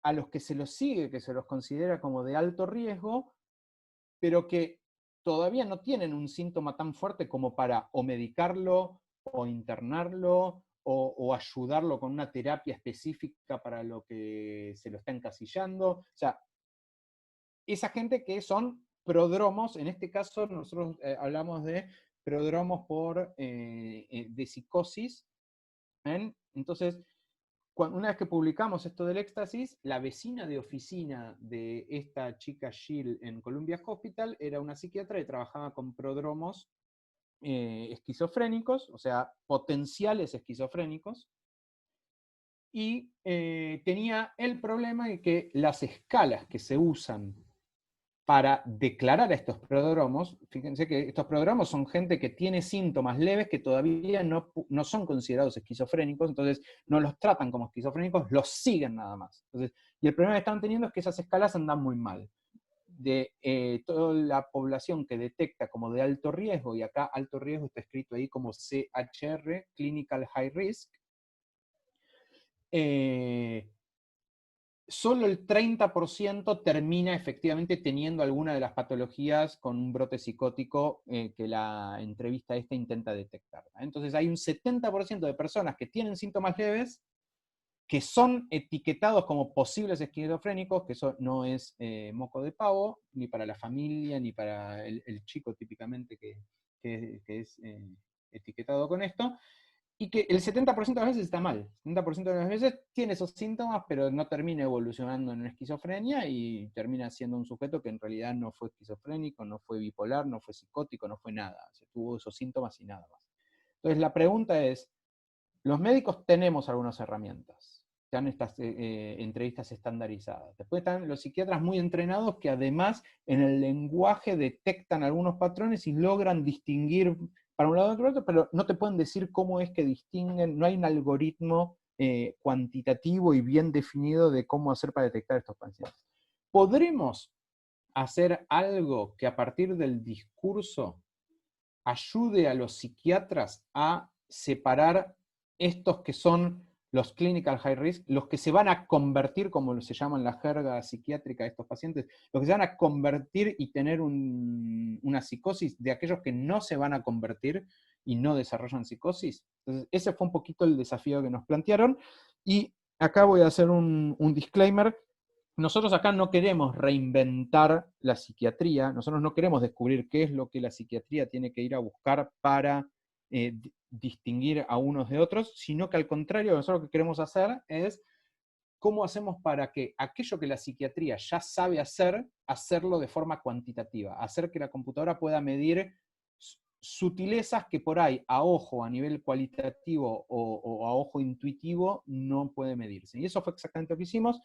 a los que se los sigue, que se los considera como de alto riesgo, pero que todavía no tienen un síntoma tan fuerte como para o medicarlo, o internarlo, o ayudarlo con una terapia específica para lo que se lo está encasillando. O sea, esa gente que son prodromos, en este caso nosotros hablamos de prodromos de psicosis. Entonces, una vez que publicamos esto del éxtasis, la vecina de oficina de esta chica Jill en Columbia Hospital era una psiquiatra y trabajaba con prodromos esquizofrénicos, o sea, potenciales esquizofrénicos, y tenía el problema de que las escalas que se usan para declarar a estos prodromos, fíjense que estos prodromos son gente que tiene síntomas leves que todavía no son considerados esquizofrénicos, entonces no los tratan como esquizofrénicos, los siguen nada más. Entonces, y el problema que están teniendo es que esas escalas andan muy mal. De toda la población que detecta como de alto riesgo, y acá alto riesgo está escrito ahí como CHR, Clinical High Risk, solo el 30% termina efectivamente teniendo alguna de las patologías con un brote psicótico que la entrevista esta intenta detectar. Entonces hay un 70% de personas que tienen síntomas leves, que son etiquetados como posibles esquizofrénicos, que eso no es moco de pavo, ni para la familia, ni para el chico típicamente que es etiquetado con esto, y que el 70% de las veces está mal. El 70% de las veces tiene esos síntomas, pero no termina evolucionando en una esquizofrenia y termina siendo un sujeto que en realidad no fue esquizofrénico, no fue bipolar, no fue psicótico, no fue nada. O sea, tuvo esos síntomas y nada más. Entonces la pregunta es, los médicos tenemos algunas herramientas, están estas entrevistas estandarizadas. Después están los psiquiatras muy entrenados que además en el lenguaje detectan algunos patrones y logran distinguir para un lado y para otro, pero no te pueden decir cómo es que distinguen, no hay un algoritmo cuantitativo y bien definido de cómo hacer para detectar estos pacientes. ¿Podremos hacer algo que a partir del discurso ayude a los psiquiatras a separar estos que son los clinical high risk, los que se van a convertir, como se llama en la jerga psiquiátrica de estos pacientes, los que se van a convertir y tener una psicosis, de aquellos que no se van a convertir y no desarrollan psicosis? Entonces, ese fue un poquito el desafío que nos plantearon, y acá voy a hacer un disclaimer. Nosotros acá no queremos reinventar la psiquiatría, nosotros no queremos descubrir qué es lo que la psiquiatría tiene que ir a buscar para distinguir a unos de otros, sino que al contrario, nosotros lo que queremos hacer es cómo hacemos para que aquello que la psiquiatría ya sabe hacer, hacerlo de forma cuantitativa, hacer que la computadora pueda medir sutilezas que por ahí a ojo, a nivel cualitativo o a ojo intuitivo no puede medirse. Y eso fue exactamente lo que hicimos.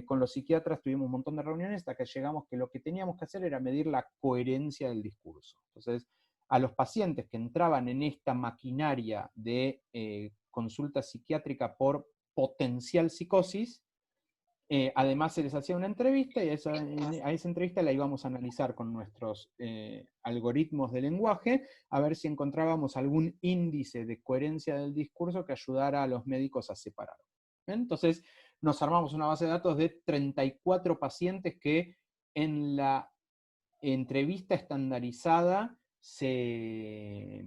Con los psiquiatras tuvimos un montón de reuniones hasta que llegamos que lo que teníamos que hacer era medir la coherencia del discurso. Entonces, a los pacientes que entraban en esta maquinaria de consulta psiquiátrica por potencial psicosis, además se les hacía una entrevista y a esa entrevista la íbamos a analizar con nuestros algoritmos de lenguaje a ver si encontrábamos algún índice de coherencia del discurso que ayudara a los médicos a separar. Entonces nos armamos una base de datos de 34 pacientes que en la entrevista estandarizada se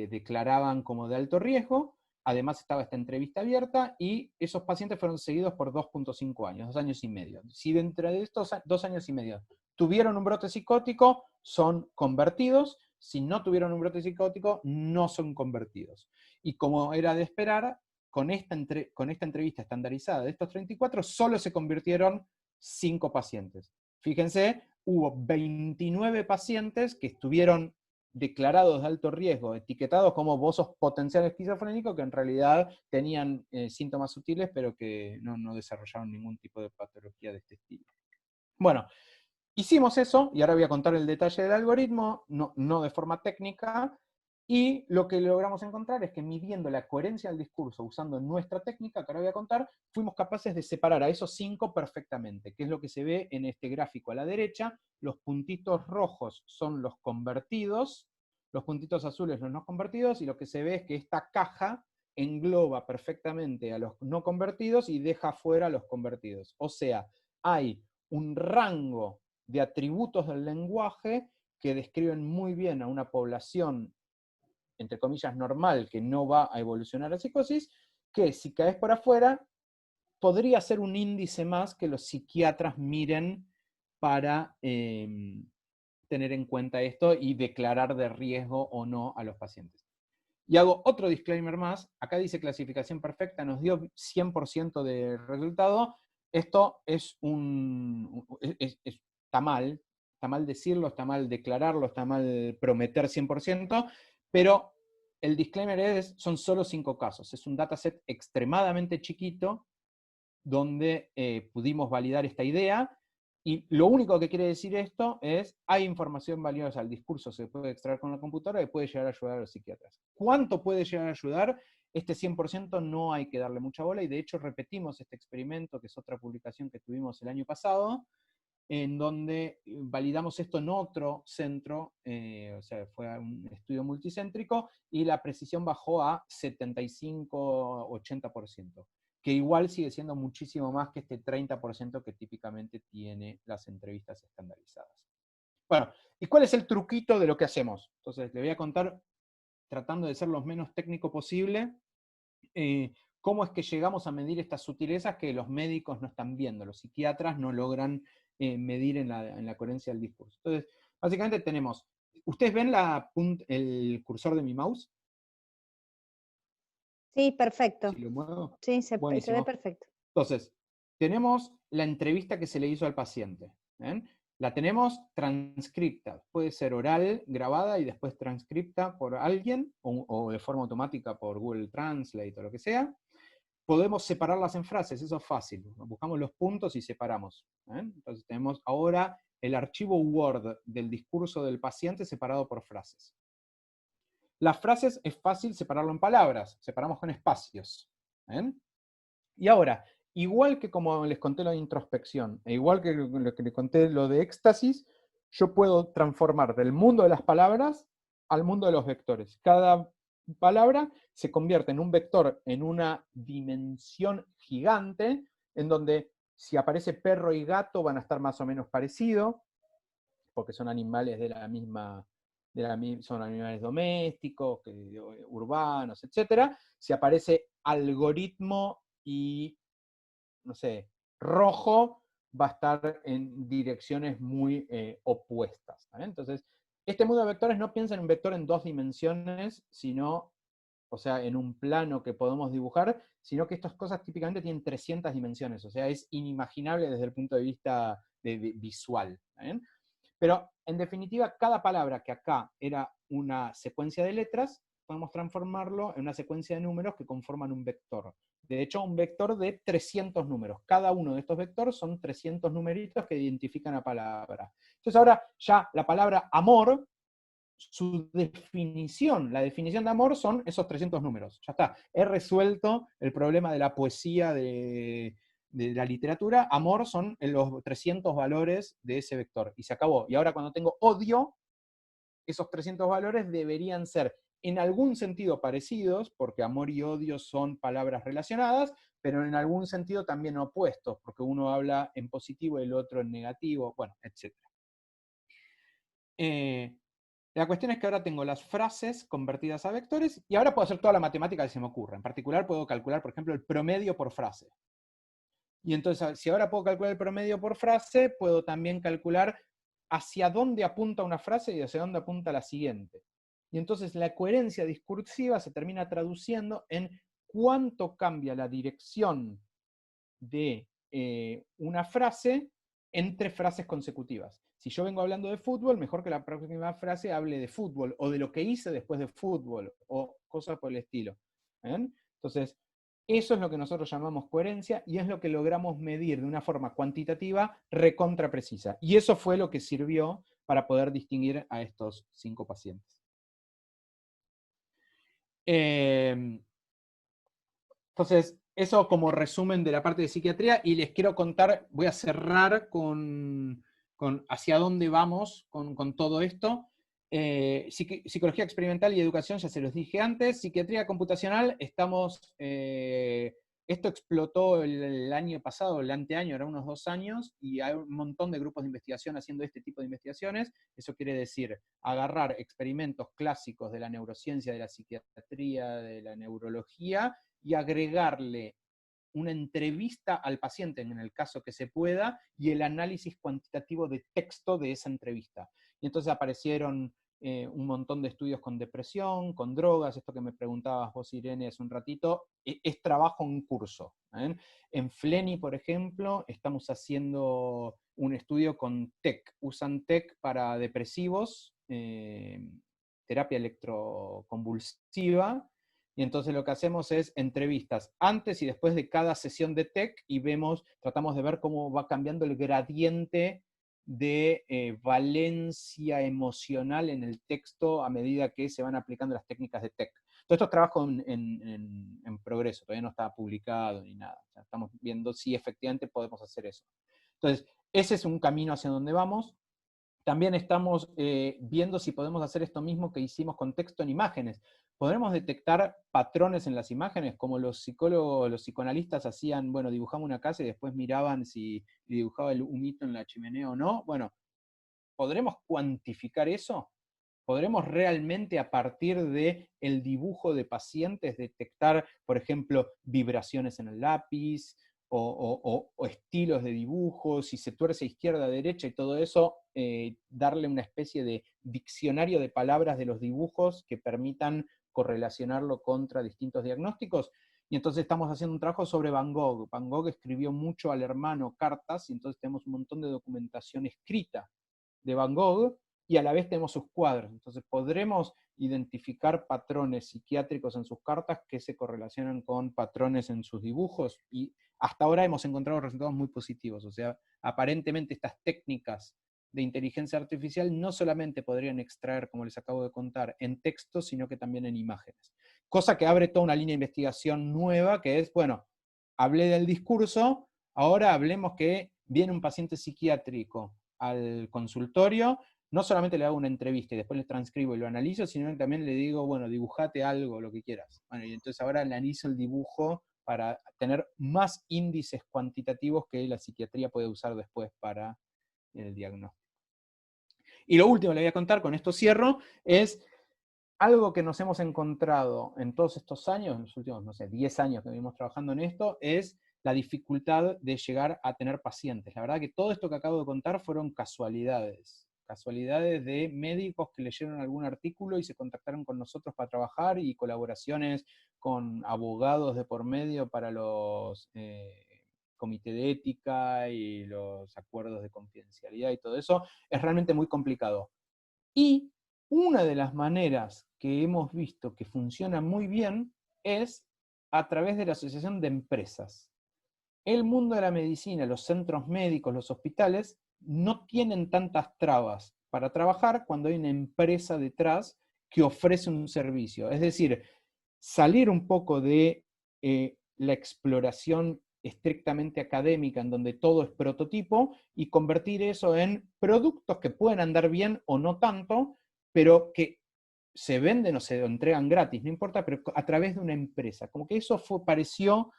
declaraban como de alto riesgo. Además estaba esta entrevista abierta y esos pacientes fueron seguidos por 2.5 años, 2 años y medio. Si dentro de estos 2 años y medio tuvieron un brote psicótico, son convertidos. Si no tuvieron un brote psicótico, no son convertidos. Y como era de esperar, con esta entrevista estandarizada de estos 34, solo se convirtieron 5 pacientes. Fíjense, hubo 29 pacientes que estuvieron declarados de alto riesgo, etiquetados como vos sos potencial esquizofrénico, que en realidad tenían síntomas sutiles, pero que no desarrollaron ningún tipo de patología de este estilo. Bueno, hicimos eso, y ahora voy a contar el detalle del algoritmo, no de forma técnica, y lo que logramos encontrar es que midiendo la coherencia del discurso usando nuestra técnica, que ahora voy a contar, fuimos capaces de separar a esos 5 perfectamente, que es lo que se ve en este gráfico a la derecha. Los puntitos rojos son los convertidos, los puntitos azules los no convertidos, y lo que se ve es que esta caja engloba perfectamente a los no convertidos y deja fuera a los convertidos. O sea, hay un rango de atributos del lenguaje que describen muy bien a una población, entre comillas, normal, que no va a evolucionar a psicosis, que si caes por afuera, podría ser un índice más que los psiquiatras miren para tener en cuenta esto y declarar de riesgo o no a los pacientes. Y hago otro disclaimer más. Acá dice clasificación perfecta, nos dio 100% de resultado. Esto es está mal decirlo, está mal declararlo, está mal prometer 100%, pero el disclaimer son solo 5 casos. Es un dataset extremadamente chiquito donde pudimos validar esta idea, y lo único que quiere decir esto es, hay información valiosa, el discurso se puede extraer con la computadora y puede llegar a ayudar a los psiquiatras. ¿Cuánto puede llegar a ayudar? Este 100% no hay que darle mucha bola, y de hecho repetimos este experimento, que es otra publicación que tuvimos el año pasado, en donde validamos esto en otro centro, o sea, fue un estudio multicéntrico, y la precisión bajó a 75-80%, que igual sigue siendo muchísimo más que este 30% que típicamente tiene las entrevistas estandarizadas. Bueno, ¿y cuál es el truquito de lo que hacemos? Entonces, le voy a contar, tratando de ser lo menos técnico posible, cómo es que llegamos a medir estas sutilezas que los médicos no están viendo, los psiquiatras no logran medir en la coherencia del discurso. Entonces, básicamente tenemos, ¿ustedes ven el cursor de mi mouse? Sí, perfecto. Si lo muevo. Sí, se Buenísimo. ve perfecto. Entonces, tenemos la entrevista que se le hizo al paciente. ¿Ven? La tenemos transcripta, puede ser oral, grabada y después transcripta por alguien, o de forma automática por Google Translate o lo que sea. Podemos separarlas en frases, eso es fácil. Buscamos los puntos y separamos. Entonces tenemos ahora el archivo Word del discurso del paciente separado por frases. Las frases es fácil separarlo en palabras, separamos con espacios. Y ahora, igual que como les conté lo de introspección, e igual que lo que les conté lo de éxtasis, yo puedo transformar del mundo de las palabras al mundo de los vectores. Cada palabra se convierte en un vector en una dimensión gigante, en donde si aparece perro y gato van a estar más o menos parecidos, porque son animales de la misma, son animales domésticos, urbanos, etc. Si aparece algoritmo y, no sé, rojo, va a estar en direcciones muy opuestas. ¿Vale? Entonces, este mundo de vectores no piensa en un vector en 2 dimensiones, sino, o sea, en un plano que podemos dibujar, sino que estas cosas típicamente tienen 300 dimensiones, o sea, es inimaginable desde el punto de vista visual. ¿Vale? Pero, en definitiva, cada palabra que acá era una secuencia de letras, podemos transformarlo en una secuencia de números que conforman un vector. De hecho, un vector de 300 números. Cada uno de estos vectores son 300 numeritos que identifican la palabra. Entonces ahora ya la palabra amor, su definición, la definición de amor son esos 300 números. Ya está, he resuelto el problema de la poesía, de la literatura. Amor son los 300 valores de ese vector. Y se acabó. Y ahora cuando tengo odio, esos 300 valores deberían ser en algún sentido parecidos, porque amor y odio son palabras relacionadas, pero en algún sentido también opuestos, porque uno habla en positivo y el otro en negativo, bueno, etc. La cuestión es que ahora tengo las frases convertidas a vectores y ahora puedo hacer toda la matemática que se me ocurra. En particular puedo calcular, por ejemplo, el promedio por frase. Y entonces, si ahora puedo calcular el promedio por frase, puedo también calcular hacia dónde apunta una frase y hacia dónde apunta la siguiente. Y entonces la coherencia discursiva se termina traduciendo en cuánto cambia la dirección de una frase entre frases consecutivas. Si yo vengo hablando de fútbol, mejor que la próxima frase hable de fútbol, o de lo que hice después de fútbol, o cosas por el estilo. ¿Ven? Entonces, eso es lo que nosotros llamamos coherencia, y es lo que logramos medir de una forma cuantitativa recontra precisa. Y eso fue lo que sirvió para poder distinguir a estos 5 pacientes. Entonces, eso como resumen de la parte de psiquiatría, y les quiero contar, voy a cerrar con hacia dónde vamos con todo esto. Psicología experimental y educación, ya se los dije antes. Psiquiatría computacional, esto explotó el año pasado, el anteaño, era unos 2 años, y hay un montón de grupos de investigación haciendo este tipo de investigaciones. Eso quiere decir agarrar experimentos clásicos de la neurociencia, de la psiquiatría, de la neurología, y agregarle una entrevista al paciente, en el caso que se pueda, y el análisis cuantitativo de texto de esa entrevista. Y entonces aparecieron un montón de estudios con depresión, con drogas, esto que me preguntabas vos, Irene, hace un ratito, es trabajo en curso. En FLENI, por ejemplo, estamos haciendo un estudio con TEC, usan TEC para depresivos, terapia electroconvulsiva, y entonces lo que hacemos es entrevistas antes y después de cada sesión de TEC, y tratamos de ver cómo va cambiando el gradiente de valencia emocional en el texto a medida que se van aplicando las técnicas de TEC. Todo esto es trabajo en progreso, todavía no está publicado ni nada. O sea, estamos viendo si efectivamente podemos hacer eso. Entonces, ese es un camino hacia donde vamos. También estamos viendo si podemos hacer esto mismo que hicimos con texto en imágenes. ¿Podremos detectar patrones en las imágenes? Como los psicólogos, los psicoanalistas hacían, bueno, dibujamos una casa y después miraban si dibujaba el humito en la chimenea o no. Bueno, ¿podremos cuantificar eso? ¿Podremos realmente a partir del dibujo de pacientes detectar, por ejemplo, vibraciones en el lápiz, o estilos de dibujo, si se tuerce izquierda, derecha y todo eso, darle una especie de diccionario de palabras de los dibujos que permitan correlacionarlo contra distintos diagnósticos? Y entonces estamos haciendo un trabajo sobre Van Gogh. Van Gogh escribió mucho al hermano cartas, y entonces tenemos un montón de documentación escrita de Van Gogh, y a la vez tenemos sus cuadros. Entonces podremos identificar patrones psiquiátricos en sus cartas que se correlacionan con patrones en sus dibujos, y hasta ahora hemos encontrado resultados muy positivos. O sea, aparentemente estas técnicas de inteligencia artificial no solamente podrían extraer, como les acabo de contar, en texto, sino que también en imágenes. Cosa que abre toda una línea de investigación nueva, que es, bueno, hablé del discurso, ahora hablemos que viene un paciente psiquiátrico al consultorio, no solamente le hago una entrevista y después le transcribo y lo analizo, sino que también le digo, bueno, dibujate algo, lo que quieras. Bueno, y entonces ahora analizo el dibujo para tener más índices cuantitativos que la psiquiatría puede usar después para el diagnóstico. Y lo último que le voy a contar, con esto cierro, es algo que nos hemos encontrado en todos estos años, en los últimos, no sé, 10 años que venimos trabajando en esto, es la dificultad de llegar a tener pacientes. La verdad que todo esto que acabo de contar fueron casualidades de médicos que leyeron algún artículo y se contactaron con nosotros para trabajar, y colaboraciones con abogados de por medio para los comités de ética y los acuerdos de confidencialidad y todo eso. Es realmente muy complicado. Y una de las maneras que hemos visto que funciona muy bien es a través de la asociación de empresas. El mundo de la medicina, los centros médicos, los hospitales, no tienen tantas trabas para trabajar cuando hay una empresa detrás que ofrece un servicio. Es decir, salir un poco de la exploración estrictamente académica, en donde todo es prototipo, y convertir eso en productos que pueden andar bien o no tanto, pero que se venden o se entregan gratis, no importa, pero a través de una empresa. Como que eso pareció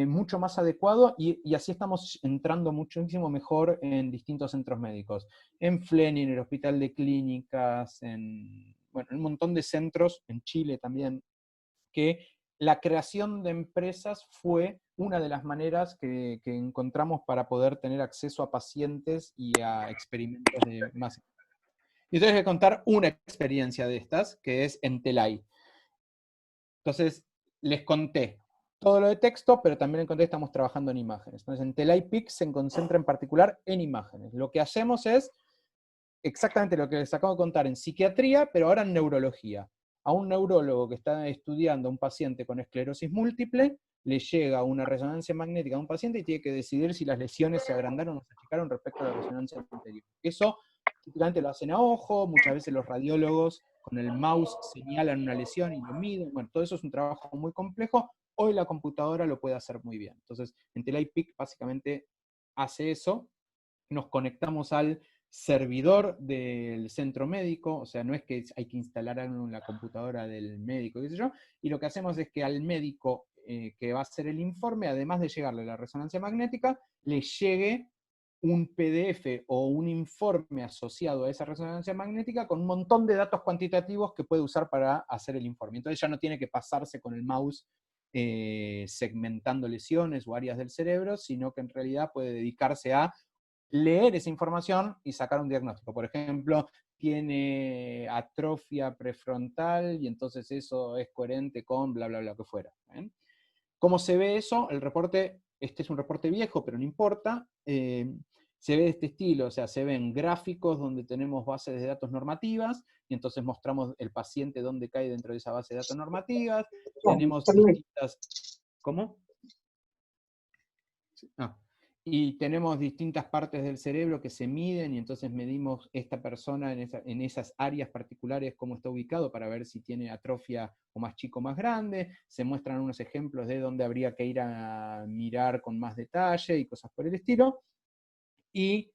mucho más adecuado, y así estamos entrando muchísimo mejor en distintos centros médicos. En Fleni, en el Hospital de Clínicas, bueno, un montón de centros, en Chile también, que la creación de empresas fue una de las maneras que encontramos para poder tener acceso a pacientes y a experimentos de más. Y entonces voy a contar una experiencia de estas, que es en Telay. Entonces, les conté todo lo de texto, pero también les conté que estamos trabajando en imágenes. Entonces, en Telay PIC se concentra en particular en imágenes. Lo que hacemos es exactamente lo que les acabo de contar en psiquiatría, pero ahora en neurología. A un neurólogo que está estudiando a un paciente con esclerosis múltiple, le llega una resonancia magnética a un paciente y tiene que decidir si las lesiones se agrandaron o se achicaron respecto a la resonancia anterior. Eso típicamente lo hacen a ojo, muchas veces los radiólogos con el mouse señalan una lesión y lo miden. Bueno, todo eso es un trabajo muy complejo. Hoy la computadora lo puede hacer muy bien. Entonces, en TelaiPIC básicamente hace eso. Nos conectamos al servidor del centro médico, o sea, no es que hay que instalar algo en la computadora del médico, qué sé yo, y lo que hacemos es que al médico que va a hacer el informe, además de llegarle la resonancia magnética, le llegue un PDF o un informe asociado a esa resonancia magnética con un montón de datos cuantitativos que puede usar para hacer el informe. Entonces ya no tiene que pasarse con el mouse segmentando lesiones o áreas del cerebro, sino que en realidad puede dedicarse a leer esa información y sacar un diagnóstico. Por ejemplo, tiene atrofia prefrontal y entonces eso es coherente con bla, bla, bla, que fuera. ¿Bien? ¿Cómo se ve eso? El reporte, este es un reporte viejo, pero no importa. Se ve de este estilo, o sea, se ven gráficos donde tenemos bases de datos normativas, y entonces mostramos el paciente dónde cae dentro de esa base de datos normativas. Tenemos distintas... ¿Cómo? Ah. Y tenemos distintas partes del cerebro que se miden, y entonces medimos esta persona en esas áreas particulares, cómo está ubicado, para ver si tiene atrofia o más chico o más grande. Se muestran unos ejemplos de dónde habría que ir a mirar con más detalle y cosas por el estilo. Y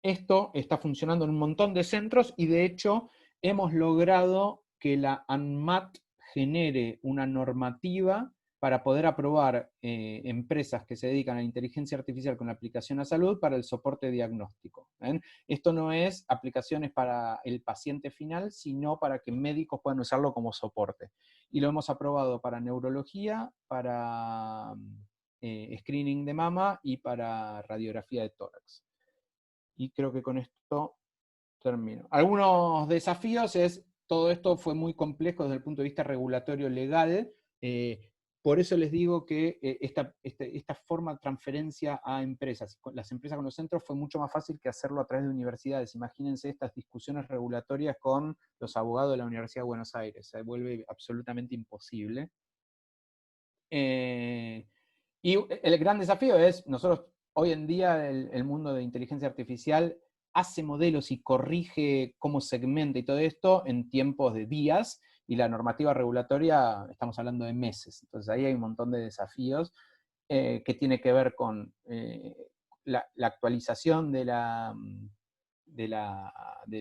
esto está funcionando en un montón de centros, y de hecho hemos logrado que la ANMAT genere una normativa para poder aprobar empresas que se dedican a la inteligencia artificial con la aplicación a salud para el soporte diagnóstico. ¿Ven? Esto no es aplicaciones para el paciente final, sino para que médicos puedan usarlo como soporte. Y lo hemos aprobado para neurología, para screening de mama y para radiografía de tórax. Y creo que con esto termino. Algunos desafíos es, todo esto fue muy complejo desde el punto de vista regulatorio legal, por eso les digo que esta forma de transferencia a empresas, las empresas con los centros, fue mucho más fácil que hacerlo a través de universidades. Imagínense estas discusiones regulatorias con los abogados de la Universidad de Buenos Aires, se vuelve absolutamente imposible. Y el gran desafío es, nosotros hoy en día el mundo de inteligencia artificial hace modelos y corrige cómo segmenta y todo esto en tiempos de días, y la normativa regulatoria estamos hablando de meses. Entonces ahí hay un montón de desafíos que tiene que ver con la actualización de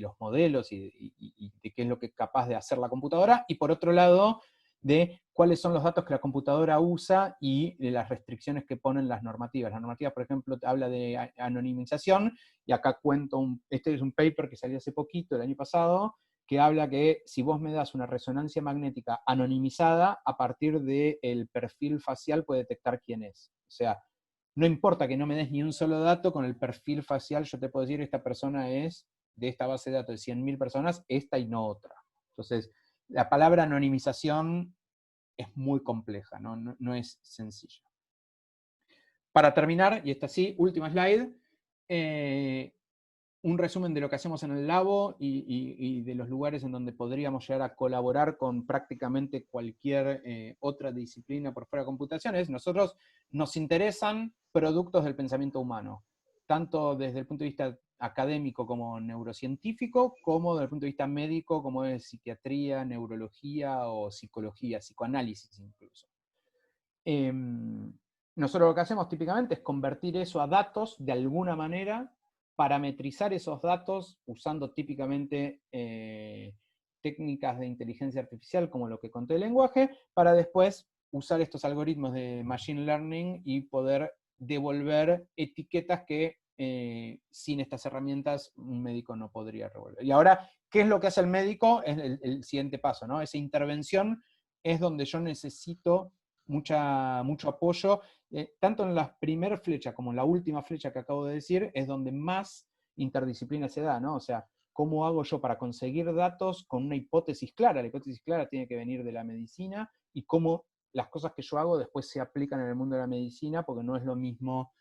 los modelos y de qué es lo que es capaz de hacer la computadora, y por otro lado, de cuáles son los datos que la computadora usa y de las restricciones que ponen las normativas. La normativa, por ejemplo, habla de anonimización, y acá cuento, este es un paper que salió hace poquito, el año pasado, que habla que si vos me das una resonancia magnética anonimizada, a partir del perfil facial puede detectar quién es. O sea, no importa que no me des ni un solo dato, con el perfil facial yo te puedo decir, esta persona es de esta base de datos de 100.000 personas, esta y no otra. Entonces, la palabra anonimización es muy compleja, no es sencilla. Para terminar, y esta sí, última slide, un resumen de lo que hacemos en el labo y de los lugares en donde podríamos llegar a colaborar con prácticamente cualquier otra disciplina por fuera de computaciones. Nosotros nos interesan productos del pensamiento humano, tanto desde el punto de vista académico como neurocientífico, como desde el punto de vista médico, como es psiquiatría, neurología o psicología, psicoanálisis incluso. Nosotros lo que hacemos típicamente es convertir eso a datos de alguna manera, parametrizar esos datos usando típicamente técnicas de inteligencia artificial como lo que conté del lenguaje, para después usar estos algoritmos de Machine Learning y poder devolver etiquetas que sin estas herramientas un médico no podría revolver. Y ahora, ¿qué es lo que hace el médico? Es el siguiente paso, ¿no? Esa intervención es donde yo necesito mucho apoyo, tanto en la primera flecha como en la última flecha que acabo de decir, es donde más interdisciplina se da, ¿no? O sea, ¿cómo hago yo para conseguir datos con una hipótesis clara? La hipótesis clara tiene que venir de la medicina, y cómo las cosas que yo hago después se aplican en el mundo de la medicina, porque no es lo mismo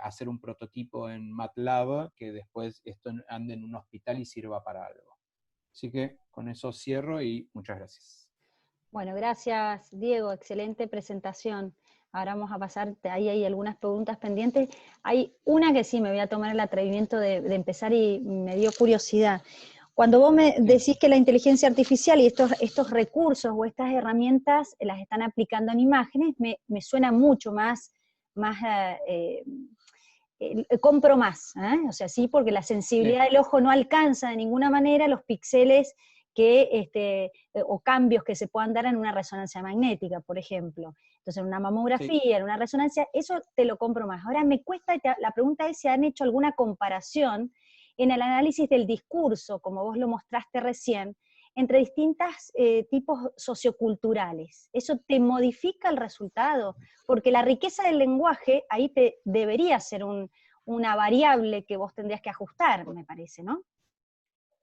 hacer un prototipo en MATLAB que después esto ande en un hospital y sirva para algo. Así que con eso cierro y muchas gracias. Bueno, gracias Diego, excelente presentación. Ahora vamos a pasar, ahí hay algunas preguntas pendientes. Hay una que sí me voy a tomar el atrevimiento de empezar y me dio curiosidad. Cuando vos me decís que la inteligencia artificial y estos recursos o estas herramientas las están aplicando en imágenes, me suena mucho más compro más, ¿eh? O sea, sí, porque la sensibilidad del ojo no alcanza de ninguna manera los píxeles o cambios que se puedan dar en una resonancia magnética, por ejemplo. Entonces, en una mamografía, en una resonancia, eso te lo compro más. Ahora me cuesta, la pregunta es si han hecho alguna comparación en el análisis del discurso, como vos lo mostraste recién, entre distintos tipos socioculturales. ¿Eso te modifica el resultado? Porque la riqueza del lenguaje ahí debería ser una variable que vos tendrías que ajustar, me parece, ¿no?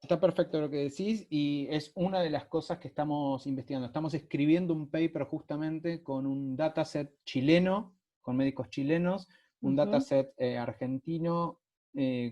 Está perfecto lo que decís, y es una de las cosas que estamos investigando. Estamos escribiendo un paper justamente con un dataset chileno, con médicos chilenos, un dataset argentino,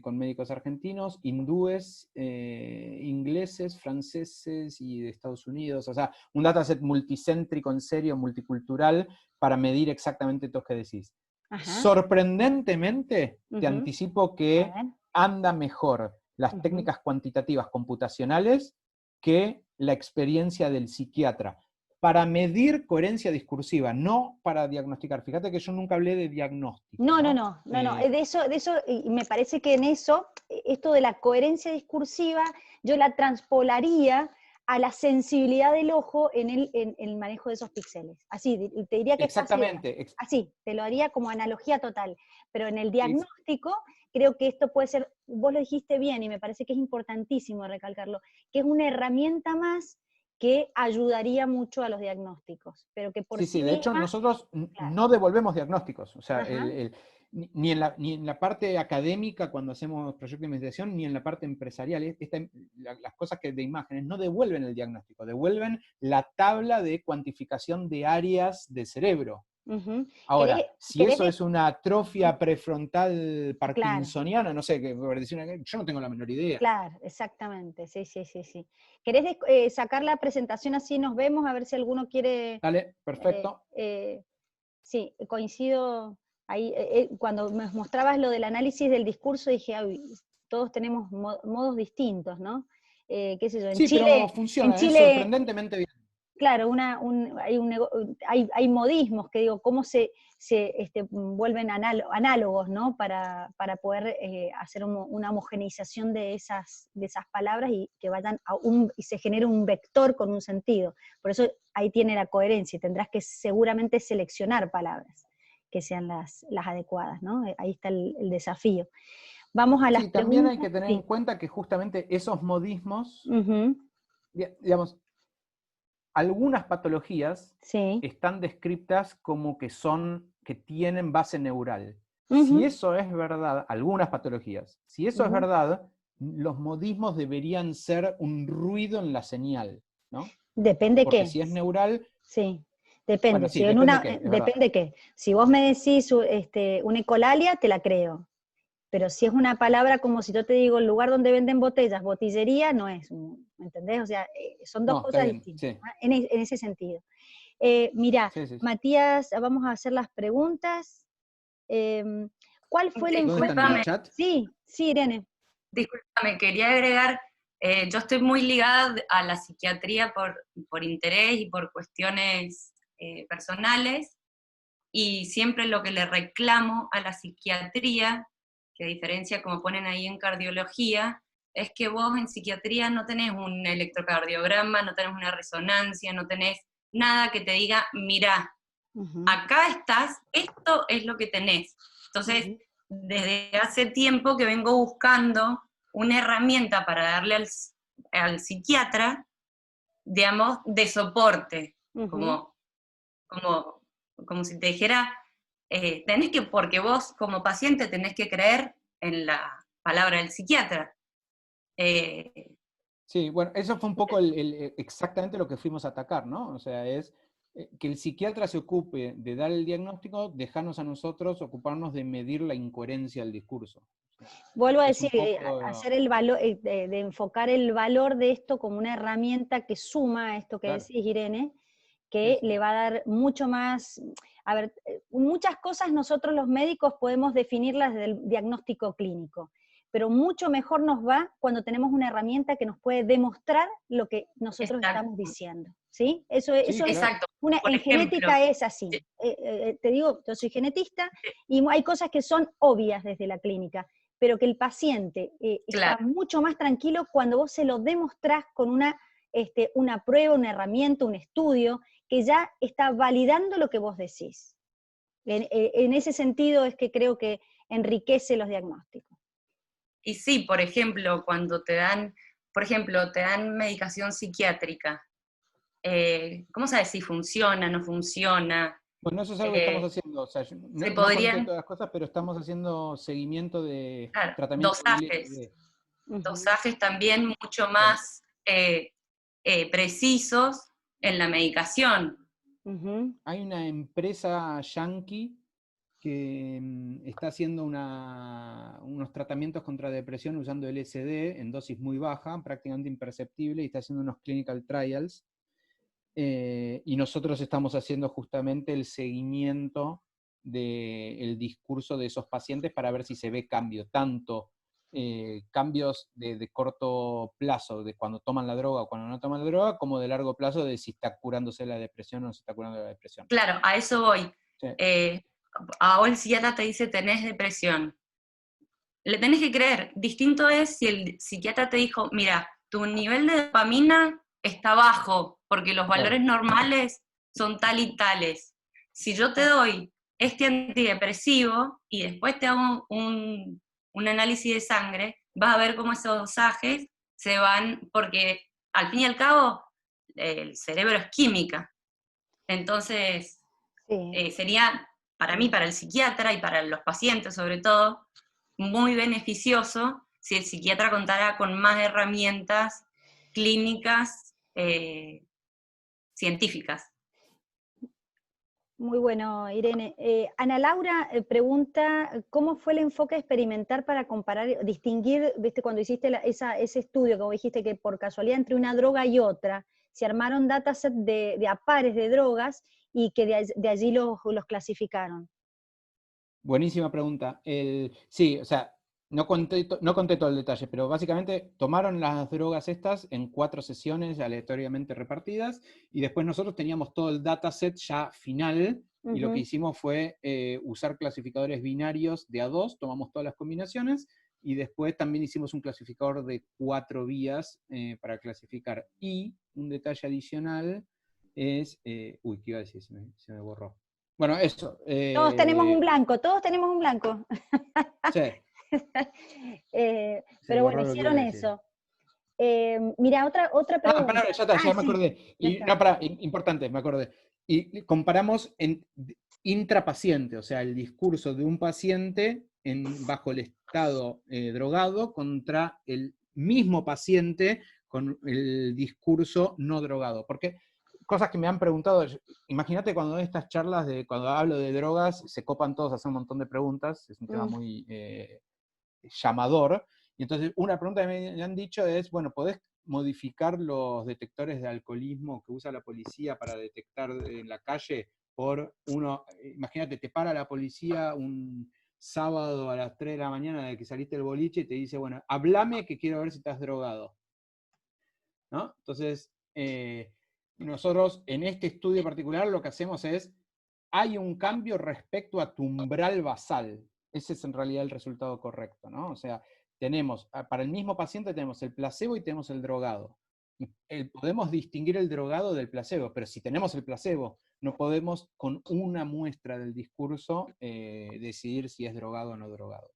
con médicos argentinos, hindúes, ingleses, franceses y de Estados Unidos. O sea, un dataset multicéntrico, en serio, multicultural, para medir exactamente todo lo que decís. Sorprendentemente, te anticipo que anda mejor las técnicas cuantitativas computacionales que la experiencia del psiquiatra, para medir coherencia discursiva, no para diagnosticar. Fíjate que yo nunca hablé de diagnóstico. No. De eso, y me parece que en eso, esto de la coherencia discursiva, yo la transpolaría a la sensibilidad del ojo en el manejo de esos píxeles. Así, te diría que exactamente. Así, te lo haría como analogía total. Pero en el diagnóstico, creo que esto puede ser, vos lo dijiste bien, y me parece que es importantísimo recalcarlo, que es una herramienta más que ayudaría mucho a los diagnósticos, pero que por sí de hecho nosotros no devolvemos diagnósticos, o sea, ni en la parte académica cuando hacemos proyectos de investigación, ni en la parte empresarial. Las cosas de imágenes no devuelven el diagnóstico, devuelven la tabla de cuantificación de áreas del cerebro. Ahora, si eso es una atrofia prefrontal parkinsoniana, no sé, yo no tengo la menor idea. Claro, exactamente, sí. ¿Querés sacar la presentación así nos vemos? A ver si alguno quiere... Dale, perfecto. Sí, coincido ahí. Cuando me mostrabas lo del análisis del discurso, dije, todos tenemos modos distintos, ¿no? ¿Qué sé yo? En Chile, pero funciona, es sorprendentemente bien. Claro, hay modismos que digo, cómo se vuelven análogos, ¿no? Para poder hacer una homogeneización de esas palabras y que vayan y se genere un vector con un sentido. Por eso ahí tiene la coherencia y tendrás que seguramente seleccionar palabras que sean las adecuadas, ¿no? Ahí está el desafío. Vamos a las preguntas. También hay que tener en cuenta que justamente esos modismos, digamos, algunas patologías están descritas como que tienen base neural. Si eso es verdad, algunas patologías, si eso es verdad, los modismos deberían ser un ruido en la señal, ¿no? Depende porque qué. Si es neural... Sí, depende. Bueno, sí, depende qué. Si vos me decís una ecolalia, te la creo. Pero si es una palabra como si yo te digo el lugar donde venden botellas, botillería, no es, ¿me entendés? O sea, son dos cosas distintas, ¿no? En ese sentido. Mirá, Matías, vamos a hacer las preguntas. ¿Cuál fue la encuesta? ¿En el chat? Sí, Irene. Discúlpame, quería agregar, yo estoy muy ligada a la psiquiatría por interés y por cuestiones personales, y siempre lo que le reclamo a la psiquiatría, que a diferencia como ponen ahí en cardiología, es que vos en psiquiatría no tenés un electrocardiograma, no tenés una resonancia, no tenés nada que te diga, mirá, acá estás, esto es lo que tenés. Entonces, desde hace tiempo que vengo buscando una herramienta para darle al psiquiatra, digamos, de soporte, como si te dijera, porque vos como paciente tenés que creer en la palabra del psiquiatra. Sí, bueno, eso fue un poco exactamente lo que fuimos a atacar, ¿no? O sea, es que el psiquiatra se ocupe de dar el diagnóstico, dejarnos a nosotros ocuparnos de medir la incoherencia del discurso. Vuelvo a Es un decir, poco, hacer el valor, de enfocar el valor de esto como una herramienta que suma a esto que claro. decís, Irene, que le va a dar mucho más. A ver, muchas cosas nosotros los médicos podemos definirlas desde el diagnóstico clínico, pero mucho mejor nos va cuando tenemos una herramienta que nos puede demostrar lo que nosotros estamos diciendo. ¿Sí? Eso Sí, claro. Exacto. En genética es así. Te digo, yo soy genetista y hay cosas que son obvias desde la clínica, pero que el paciente está mucho más tranquilo cuando vos se lo demostrás con una prueba, una herramienta, un estudio, que ya está validando lo que vos decís. En ese sentido es que creo que enriquece los diagnósticos. Y sí, por ejemplo, cuando te dan medicación psiquiátrica, ¿cómo sabes si funciona, no funciona? Bueno, eso es algo que estamos haciendo. O sea, no conté todas las cosas, pero estamos haciendo seguimiento de tratamiento dosajes. Dosajes también mucho más precisos en la medicación. Hay una empresa yankee que está haciendo unos tratamientos contra depresión usando LSD en dosis muy baja, prácticamente imperceptible, y está haciendo unos clinical trials. Y nosotros estamos haciendo justamente el seguimiento del discurso de esos pacientes para ver si se ve cambio, tanto cambios de corto plazo, de cuando toman la droga o cuando no toman la droga, como de largo plazo de si está curándose la depresión o no se está curando la depresión. Claro, a eso voy. Sí. Ahora el psiquiatra te dice tenés depresión. Le tenés que creer. Distinto es si el psiquiatra te dijo, mira, tu nivel de dopamina está bajo, porque los valores normales son tal y tales. Si yo te doy este antidepresivo y después te hago un análisis de sangre, vas a ver cómo esos dosajes se van, porque al fin y al cabo el cerebro es química. Entonces, sería para mí, para el psiquiatra y para los pacientes sobre todo, muy beneficioso si el psiquiatra contara con más herramientas clínicas científicas. Muy bueno, Irene. Ana Laura pregunta, ¿cómo fue el enfoque experimental para comparar, distinguir, viste, cuando hiciste ese estudio, como dijiste que por casualidad entre una droga y otra, se armaron datasets de a pares de drogas y que de allí los clasificaron? Buenísima pregunta. Sí, o sea, no conté todo el detalle, pero básicamente tomaron las drogas estas en 4 sesiones aleatoriamente repartidas, y después nosotros teníamos todo el dataset ya final, y lo que hicimos fue usar clasificadores binarios de A2, tomamos todas las combinaciones, y después también hicimos un clasificador de 4 vías para clasificar. Y un detalle adicional es... uy, ¿qué iba a decir? Se me borró. Bueno, eso. Todos tenemos un blanco, todos tenemos un blanco. Sí. Pero bueno, hicieron eso. Mira, otra pregunta. Pará, ya está, ya me acordé. Importante, me acordé. Y comparamos intrapaciente, o sea, el discurso de un paciente bajo el estado drogado contra el mismo paciente con el discurso no drogado. Porque cosas que me han preguntado, imagínate cuando en estas charlas, cuando hablo de drogas, se copan todos a hacer un montón de preguntas, es un tema muy llamador, y entonces una pregunta que me han dicho es, bueno, ¿podés modificar los detectores de alcoholismo que usa la policía para detectar en la calle por imagínate, te para la policía un sábado a las 3 de la mañana de que saliste del boliche y te dice, bueno, hablame que quiero ver si estás drogado, ¿no? Entonces, nosotros en este estudio particular lo que hacemos es, hay un cambio respecto a tu umbral basal. Ese es en realidad el resultado correcto, ¿no? O sea, para el mismo paciente tenemos el placebo y tenemos el drogado. Y podemos distinguir el drogado del placebo, pero si tenemos el placebo no podemos con una muestra del discurso decidir si es drogado o no drogado.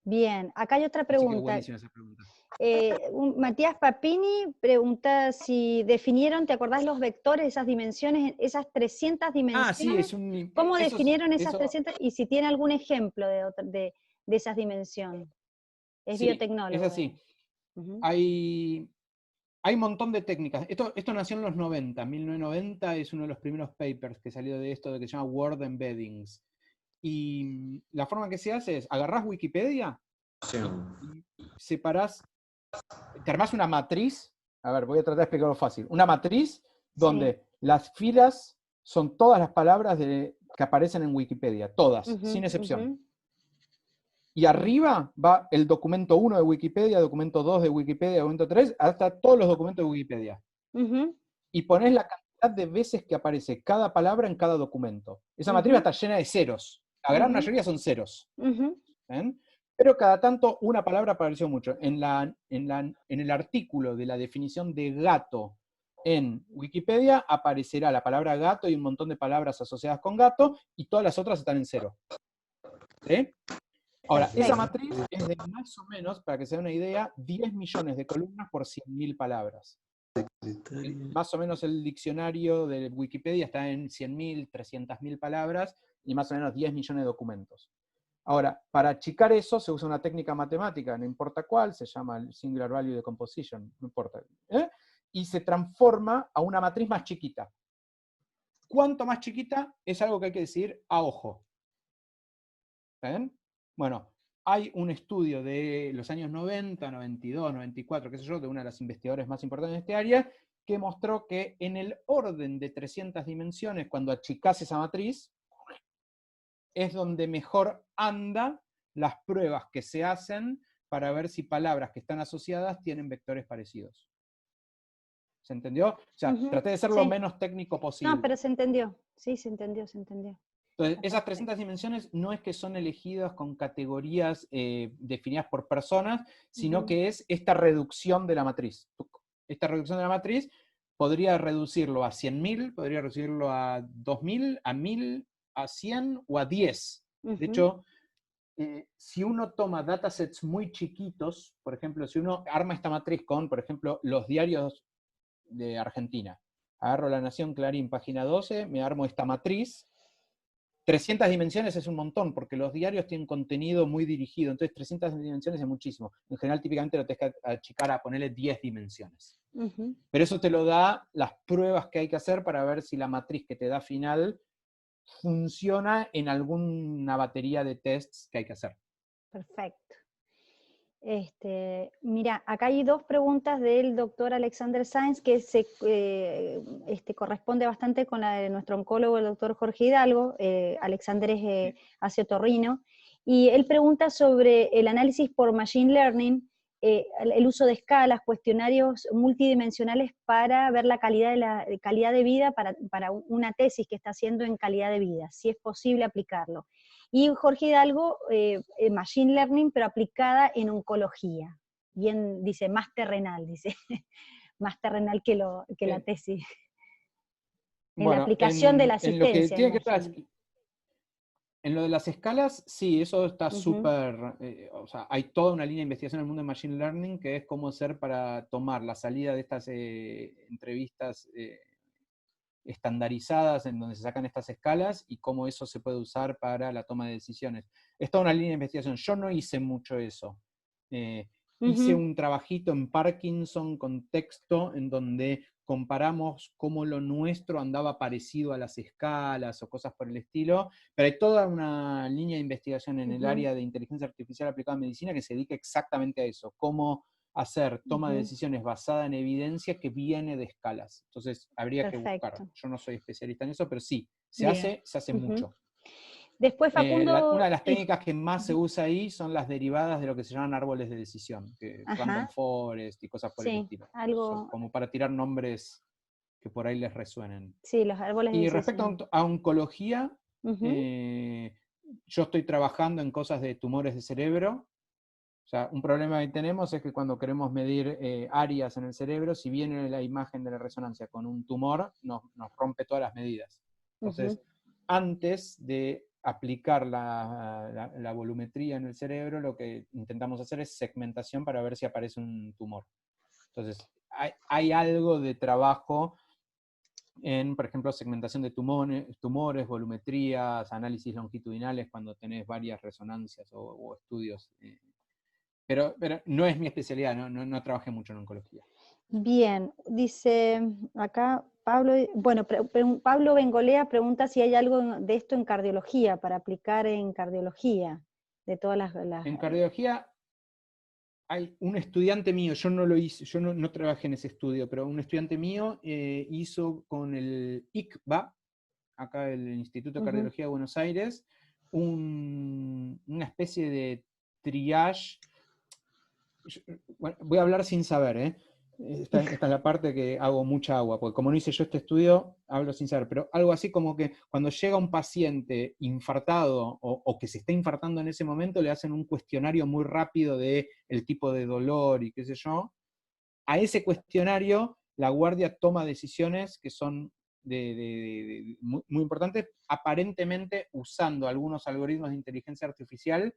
Bien, acá hay otra Así que pregunta. buenísima esa pregunta. Matías Papini pregunta si definieron, ¿te acordás los vectores, esas dimensiones, esas 300 dimensiones? Ah, sí, es un... ¿Cómo eso, definieron esas eso, 300? Y si tiene algún ejemplo de esas dimensiones. Es sí, biotecnólogo. es así. Hay un montón de técnicas. Esto nació en los 90. 1990 es uno de los primeros papers que salió de esto, de que se llama Word Embeddings. Y la forma que se hace es, agarrás Wikipedia, y separás, te armás una matriz, a ver, voy a tratar de explicarlo fácil, una matriz donde las filas son todas las palabras que aparecen en Wikipedia, todas, sin excepción. Y arriba va el documento 1 de Wikipedia, documento 2 de Wikipedia, documento 3, hasta todos los documentos de Wikipedia. Y ponés la cantidad de veces que aparece cada palabra en cada documento. Esa matriz está llena de ceros. La gran mayoría son ceros. ¿Ven? Pero cada tanto una palabra apareció mucho. En el artículo de la definición de gato en Wikipedia aparecerá la palabra gato y un montón de palabras asociadas con gato, y todas las otras están en cero. ¿Sí? Ahora, esa matriz es de más o menos, para que se den una idea, 10 millones de columnas por 100.000 palabras. Más o menos el diccionario de Wikipedia está en 100.000, 300.000 palabras, y más o menos 10 millones de documentos. Ahora, para achicar eso se usa una técnica matemática, no importa cuál, se llama el Singular Value Decomposition, no importa. Y se transforma a una matriz más chiquita. ¿Cuánto más chiquita? Es algo que hay que decir a ojo. ¿Ven? Bueno, hay un estudio de los años 90, 92, 94, qué sé yo, de una de las investigadoras más importantes de este área, que mostró que en el orden de 300 dimensiones, cuando achicás esa matriz, es donde mejor anda las pruebas que se hacen para ver si palabras que están asociadas tienen vectores parecidos. ¿Se entendió? O sea, traté de ser lo menos técnico posible. No, pero se entendió. Sí, se entendió, se entendió. Entonces, esas 300 dimensiones no es que son elegidas con categorías definidas por personas, sino que es esta reducción de la matriz. Esta reducción de la matriz podría reducirlo a 100.000, podría reducirlo a 2.000, a 1.000, a 100 o a 10. De hecho, si uno toma datasets muy chiquitos, por ejemplo, si uno arma esta matriz con, por ejemplo, los diarios de Argentina, agarro La Nación, Clarín, página 12, me armo esta matriz. 300 dimensiones es un montón, porque los diarios tienen contenido muy dirigido, entonces 300 dimensiones es muchísimo. En general, típicamente lo tenés que achicar a ponerle 10 dimensiones. Pero eso te lo da las pruebas que hay que hacer para ver si la matriz que te da final funciona en alguna batería de tests que hay que hacer. Perfecto. Mira, acá hay dos preguntas del doctor Alexander Sáenz que se corresponde bastante con la de nuestro oncólogo, el doctor Jorge Hidalgo. Alexander hace otorrino, y él pregunta sobre el análisis por Machine Learning, el uso de escalas, cuestionarios multidimensionales para ver la calidad de vida para una tesis que está haciendo en calidad de vida, si es posible aplicarlo. Y Jorge Hidalgo, Machine Learning, pero aplicada en oncología. Bien, dice, más terrenal, dice. Más terrenal que la tesis. En la aplicación de la asistencia. En lo que tiene que ver, en lo de las escalas, sí, eso está súper... o sea, hay toda una línea de investigación en el mundo de Machine Learning que es cómo hacer para tomar la salida de estas entrevistas estandarizadas en donde se sacan estas escalas y cómo eso se puede usar para la toma de decisiones. Es toda una línea de investigación. Yo no hice mucho eso. Hice un trabajito en Parkinson con texto en donde comparamos cómo lo nuestro andaba parecido a las escalas o cosas por el estilo, pero hay toda una línea de investigación en el área de inteligencia artificial aplicada a medicina que se dedica exactamente a eso, cómo hacer toma de decisiones basada en evidencia que viene de escalas. Entonces, habría que buscar. Yo no soy especialista en eso, pero sí, se hace mucho. Después, Facundo... una de las técnicas que más se usa ahí son las derivadas de lo que se llaman árboles de decisión, que Random Forest y cosas por el estilo. Como para tirar nombres que por ahí les resuenen. Sí, los árboles de decisión. Y respecto a oncología, yo estoy trabajando en cosas de tumores de cerebro. O sea, un problema que tenemos es que cuando queremos medir áreas en el cerebro, si viene la imagen de la resonancia con un tumor, nos rompe todas las medidas. Entonces, antes de aplicar la volumetría en el cerebro, lo que intentamos hacer es segmentación para ver si aparece un tumor. Entonces, hay algo de trabajo en, por ejemplo, segmentación de tumores, volumetrías, análisis longitudinales cuando tenés varias resonancias o estudios. Pero no es mi especialidad, no trabajé mucho en oncología. Bien, dice acá Pablo, bueno, Pablo Bengolea pregunta si hay algo de esto en cardiología, para aplicar en cardiología, de todas las... En cardiología hay un estudiante mío, yo no lo hice, yo no trabajé en ese estudio, pero un estudiante mío hizo con el ICBA, acá el Instituto de Cardiología de Buenos Aires, una especie de triage. Bueno, voy a hablar sin saber, ¿eh? Esta es la parte que hago mucha agua, porque como no hice yo este estudio, hablo sin saber, pero algo así como que cuando llega un paciente infartado o que se está infartando en ese momento, le hacen un cuestionario muy rápido de el tipo de dolor y qué sé yo. A ese cuestionario, la guardia toma decisiones que son muy, muy importantes, aparentemente usando algunos algoritmos de inteligencia artificial,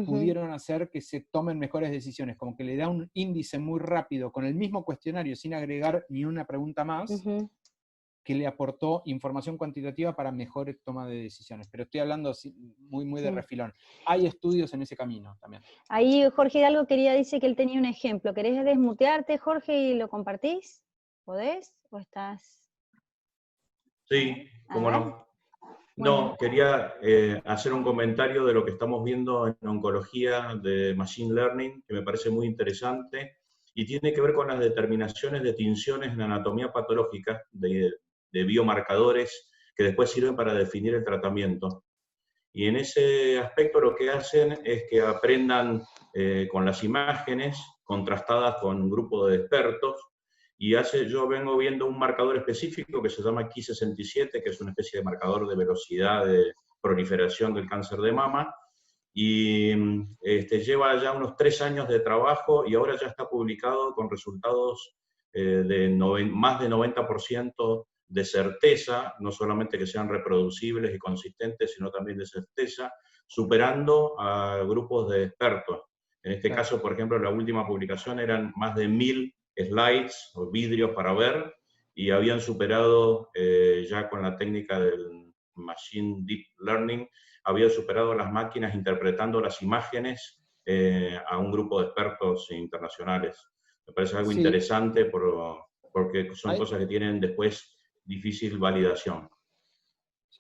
pudieron hacer que se tomen mejores decisiones, como que le da un índice muy rápido con el mismo cuestionario sin agregar ni una pregunta más, que le aportó información cuantitativa para mejores tomas de decisiones. Pero estoy hablando muy de refilón. Hay estudios en ese camino también. Ahí Jorge Hidalgo dice que él tenía un ejemplo. ¿Querés desmutearte, Jorge, y lo compartís? ¿Podés? ¿O estás...? Sí, cómo no. No, quería hacer un comentario de lo que estamos viendo en oncología de Machine Learning, que me parece muy interesante, y tiene que ver con las determinaciones de tinciones en anatomía patológica de biomarcadores que después sirven para definir el tratamiento. Y en ese aspecto lo que hacen es que aprendan con las imágenes contrastadas con un grupo de expertos, y yo vengo viendo un marcador específico que se llama Ki67, que es una especie de marcador de velocidad de proliferación del cáncer de mama, y lleva ya unos 3 años de trabajo y ahora ya está publicado con resultados de más de 90% de certeza, no solamente que sean reproducibles y consistentes, sino también de certeza, superando a grupos de expertos. En este caso, por ejemplo, la última publicación eran más de 1000 slides o vidrios para ver, y habían superado ya con la técnica del Machine Deep Learning, habían superado las máquinas interpretando las imágenes a un grupo de expertos internacionales. Me parece algo interesante porque son cosas que tienen después difícil validación.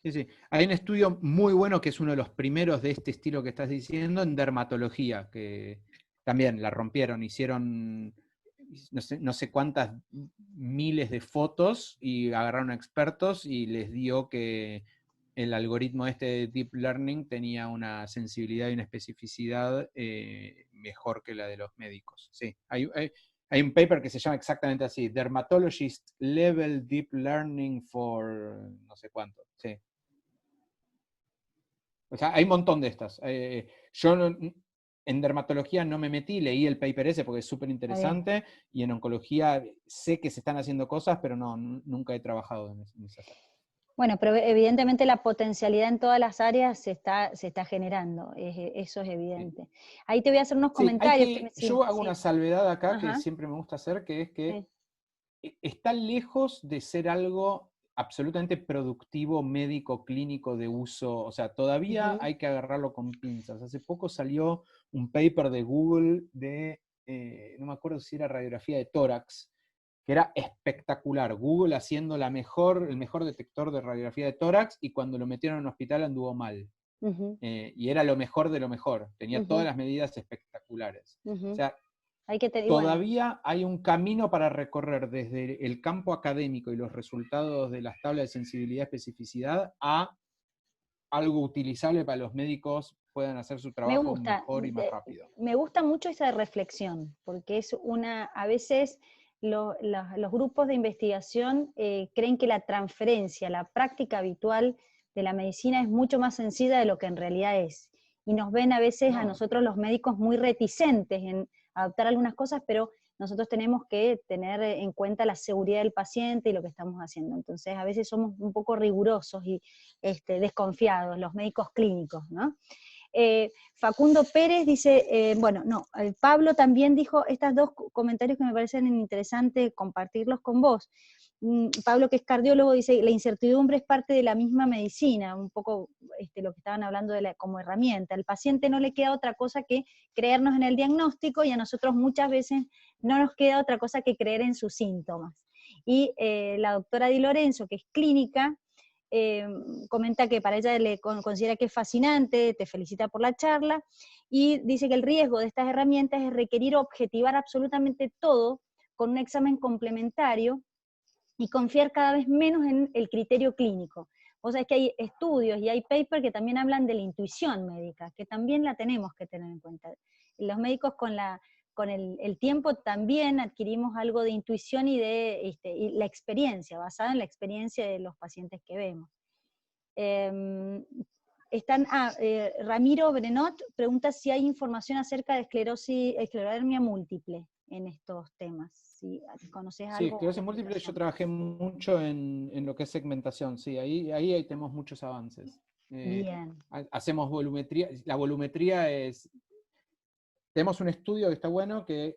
Sí. Hay un estudio muy bueno que es uno de los primeros de este estilo que estás diciendo en dermatología, que también la rompieron, hicieron no sé cuántas miles de fotos y agarraron a expertos y les dio que el algoritmo de Deep Learning tenía una sensibilidad y una especificidad mejor que la de los médicos. Sí, hay un paper que se llama exactamente así, Dermatologist Level Deep Learning for no sé cuánto, sí. O sea, hay un montón de estas. Yo en dermatología no me metí, leí el paper ese porque es súper interesante, y en oncología sé que se están haciendo cosas, pero nunca he trabajado en esas áreas. Bueno, pero evidentemente la potencialidad en todas las áreas se está generando, eso es evidente. Ahí te voy a hacer unos comentarios. Yo hago una salvedad acá que siempre me gusta hacer, que es que está lejos de ser algo absolutamente productivo, médico, clínico, de uso. O sea, todavía hay que agarrarlo con pinzas. Hace poco salió un paper de Google no me acuerdo si era radiografía de tórax, que era espectacular. Google haciendo el mejor detector de radiografía de tórax, y cuando lo metieron en un hospital anduvo mal. Y era lo mejor de lo mejor. Tenía todas las medidas espectaculares. O sea, todavía hay un camino para recorrer desde el campo académico y los resultados de las tablas de sensibilidad y especificidad a algo utilizable para los médicos puedan hacer su trabajo mejor y más rápido. Me gusta mucho esa reflexión, porque a veces los grupos de investigación creen que la transferencia, la práctica habitual de la medicina es mucho más sencilla de lo que en realidad es. Y nos ven a veces a nosotros los médicos muy reticentes en adoptar algunas cosas, pero nosotros tenemos que tener en cuenta la seguridad del paciente y lo que estamos haciendo. Entonces, a veces somos un poco rigurosos y desconfiados, los médicos clínicos, ¿no? Facundo Pérez dice, Pablo también dijo estos dos comentarios que me parecen interesantes compartirlos con vos. Pablo, que es cardiólogo, dice, la incertidumbre es parte de la misma medicina, un poco lo que estaban hablando como herramienta. Al paciente no le queda otra cosa que creernos en el diagnóstico, y a nosotros muchas veces no nos queda otra cosa que creer en sus síntomas. Y la doctora Di Lorenzo, que es clínica, comenta que para ella considera que es fascinante, te felicita por la charla, y dice que el riesgo de estas herramientas es requerir objetivar absolutamente todo con un examen complementario y confiar cada vez menos en el criterio clínico. O sea, es que hay estudios y hay papers que también hablan de la intuición médica, que también la tenemos que tener en cuenta. Los médicos con el tiempo también adquirimos algo de intuición y y la experiencia, basada en la experiencia de los pacientes que vemos. Ramiro Brenot pregunta si hay información acerca de esclerodermia múltiple en estos temas. Si conoces algo. Sí, esclerosis múltiple yo trabajé mucho en lo que es segmentación, sí, ahí tenemos muchos avances. Bien. Hacemos volumetría, la volumetría es... Tenemos un estudio que está bueno, que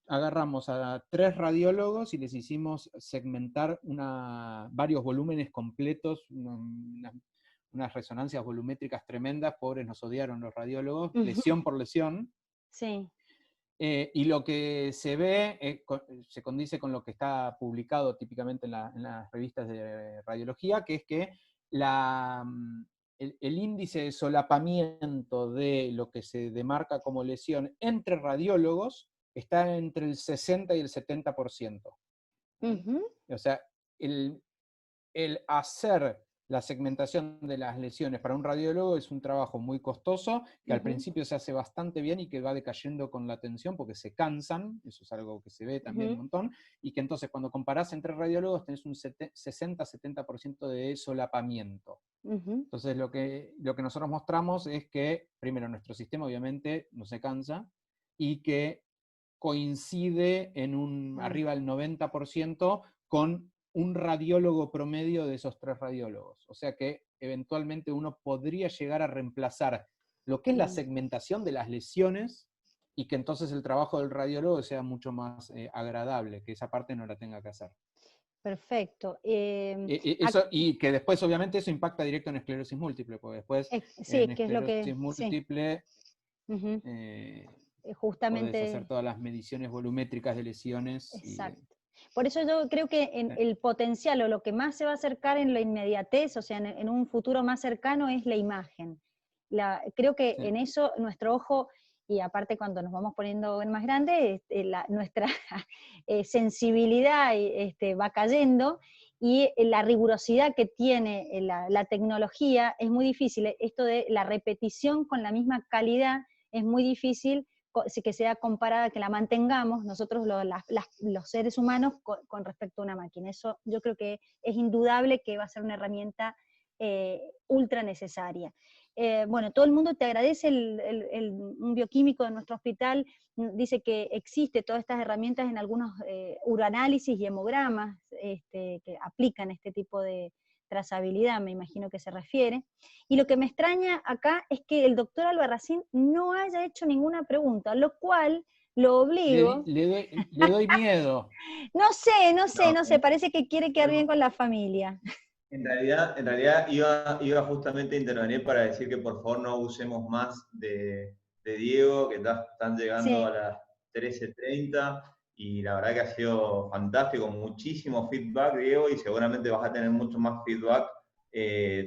agarramos a 3 radiólogos y les hicimos segmentar varios volúmenes completos, unas resonancias volumétricas tremendas, pobres nos odiaron los radiólogos, lesión por lesión. Sí. Y lo que se ve se condice con lo que está publicado típicamente en las revistas de radiología, que es que el índice de solapamiento de lo que se demarca como lesión entre radiólogos está entre el 60 y el 70%. O sea, el hacer la segmentación de las lesiones para un radiólogo es un trabajo muy costoso, que al principio se hace bastante bien y que va decayendo con la atención porque se cansan, eso es algo que se ve también un montón, y que entonces cuando comparás entre radiólogos tenés un 60-70% de solapamiento. Entonces lo que nosotros mostramos es que, primero, nuestro sistema obviamente no se cansa, y que coincide en arriba del 90% con un radiólogo promedio de esos 3 radiólogos. O sea que eventualmente uno podría llegar a reemplazar lo que es la segmentación de las lesiones, y que entonces el trabajo del radiólogo sea mucho más agradable, que esa parte no la tenga que hacer. Perfecto. Y que después obviamente eso impacta directo en esclerosis múltiple, porque después en esclerosis múltiple justamente podés hacer todas las mediciones volumétricas de lesiones. Exacto. Por eso yo creo que el potencial, o lo que más se va a acercar en la inmediatez, o sea, en un futuro más cercano, es la imagen. Creo que en eso nuestro ojo, y aparte cuando nos vamos poniendo más grandes, nuestra sensibilidad va cayendo, y la rigurosidad que tiene la tecnología es muy difícil. Esto de la repetición con la misma calidad es muy difícil que sea comparada, que la mantengamos nosotros los seres humanos con respecto a una máquina. Eso yo creo que es indudable que va a ser una herramienta ultra necesaria. Bueno, todo el mundo te agradece, un bioquímico de nuestro hospital dice que existe todas estas herramientas en algunos uranálisis y hemogramas que aplican este tipo de trazabilidad, me imagino que se refiere. Y lo que me extraña acá es que el doctor Albarracín no haya hecho ninguna pregunta, lo cual lo obligo... Le doy miedo. No sé, parece que quiere quedar bien con la familia. En realidad iba justamente a intervenir para decir que por favor no usemos más de Diego, que están llegando a las 13:30, y la verdad que ha sido fantástico, muchísimo feedback, Diego, y seguramente vas a tener mucho más feedback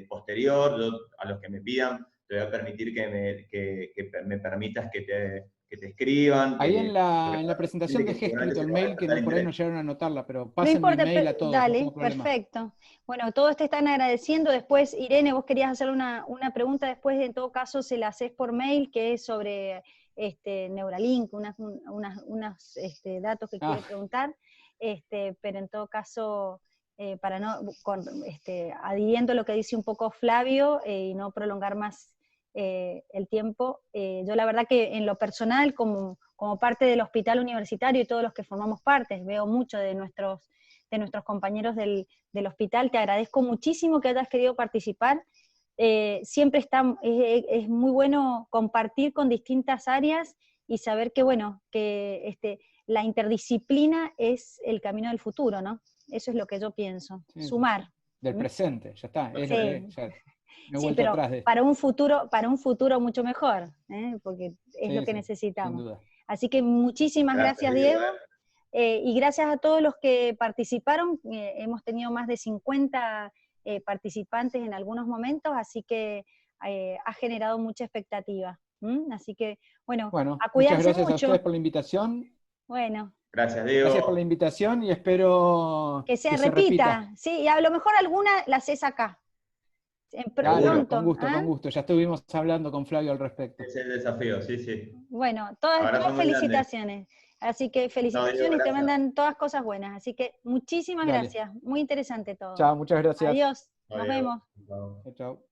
posterior. Yo, a los que me pidan, te voy a permitir que me permitas que te escriban. Ahí en la presentación dejé escrito el mail, que por ahí no llegaron a anotarla, pero pasen mi mail a todos. Dale, no perfecto. Bueno, todos te están agradeciendo. Después, Irene, vos querías hacer una pregunta, después en todo caso se la haces por mail, que es sobre Neuralink, unos datos que quiere preguntar, pero en todo caso, para no, adhiriendo lo que dice un poco Flavio, y no prolongar más el tiempo. Yo la verdad que en lo personal, como parte del hospital universitario y todos los que formamos parte, veo mucho de nuestros compañeros del hospital, te agradezco muchísimo que hayas querido participar. Siempre es muy bueno compartir con distintas áreas y saber que, bueno, que la interdisciplina es el camino del futuro, ¿no? Eso es lo que yo pienso, Sí, sumar. del presente, ya está. Es lo Sí. que, ya, me he Sí, vuelto pero atrás de para un futuro mucho mejor, porque es lo que sin necesitamos. duda. Así que muchísimas gracias, Diego. Y gracias a todos los que participaron. Hemos tenido más de 50 participantes en algunos momentos, así que ha generado mucha expectativa. Así que, bueno, a Muchas cuidarse gracias mucho. a ustedes por la invitación. Bueno. Gracias, Diego. Gracias por la invitación y espero que se repita. Sí, y a lo mejor alguna la haces acá. Dale, Pronto. con gusto. Ya estuvimos hablando con Flavio al respecto. Es el desafío, sí, sí. Bueno, todas felicitaciones. Así que felicitaciones, Diego, te mandan todas cosas buenas. Así que muchísimas gracias. Muy interesante todo. Chao, muchas gracias. Adiós. Nos vemos. Chao.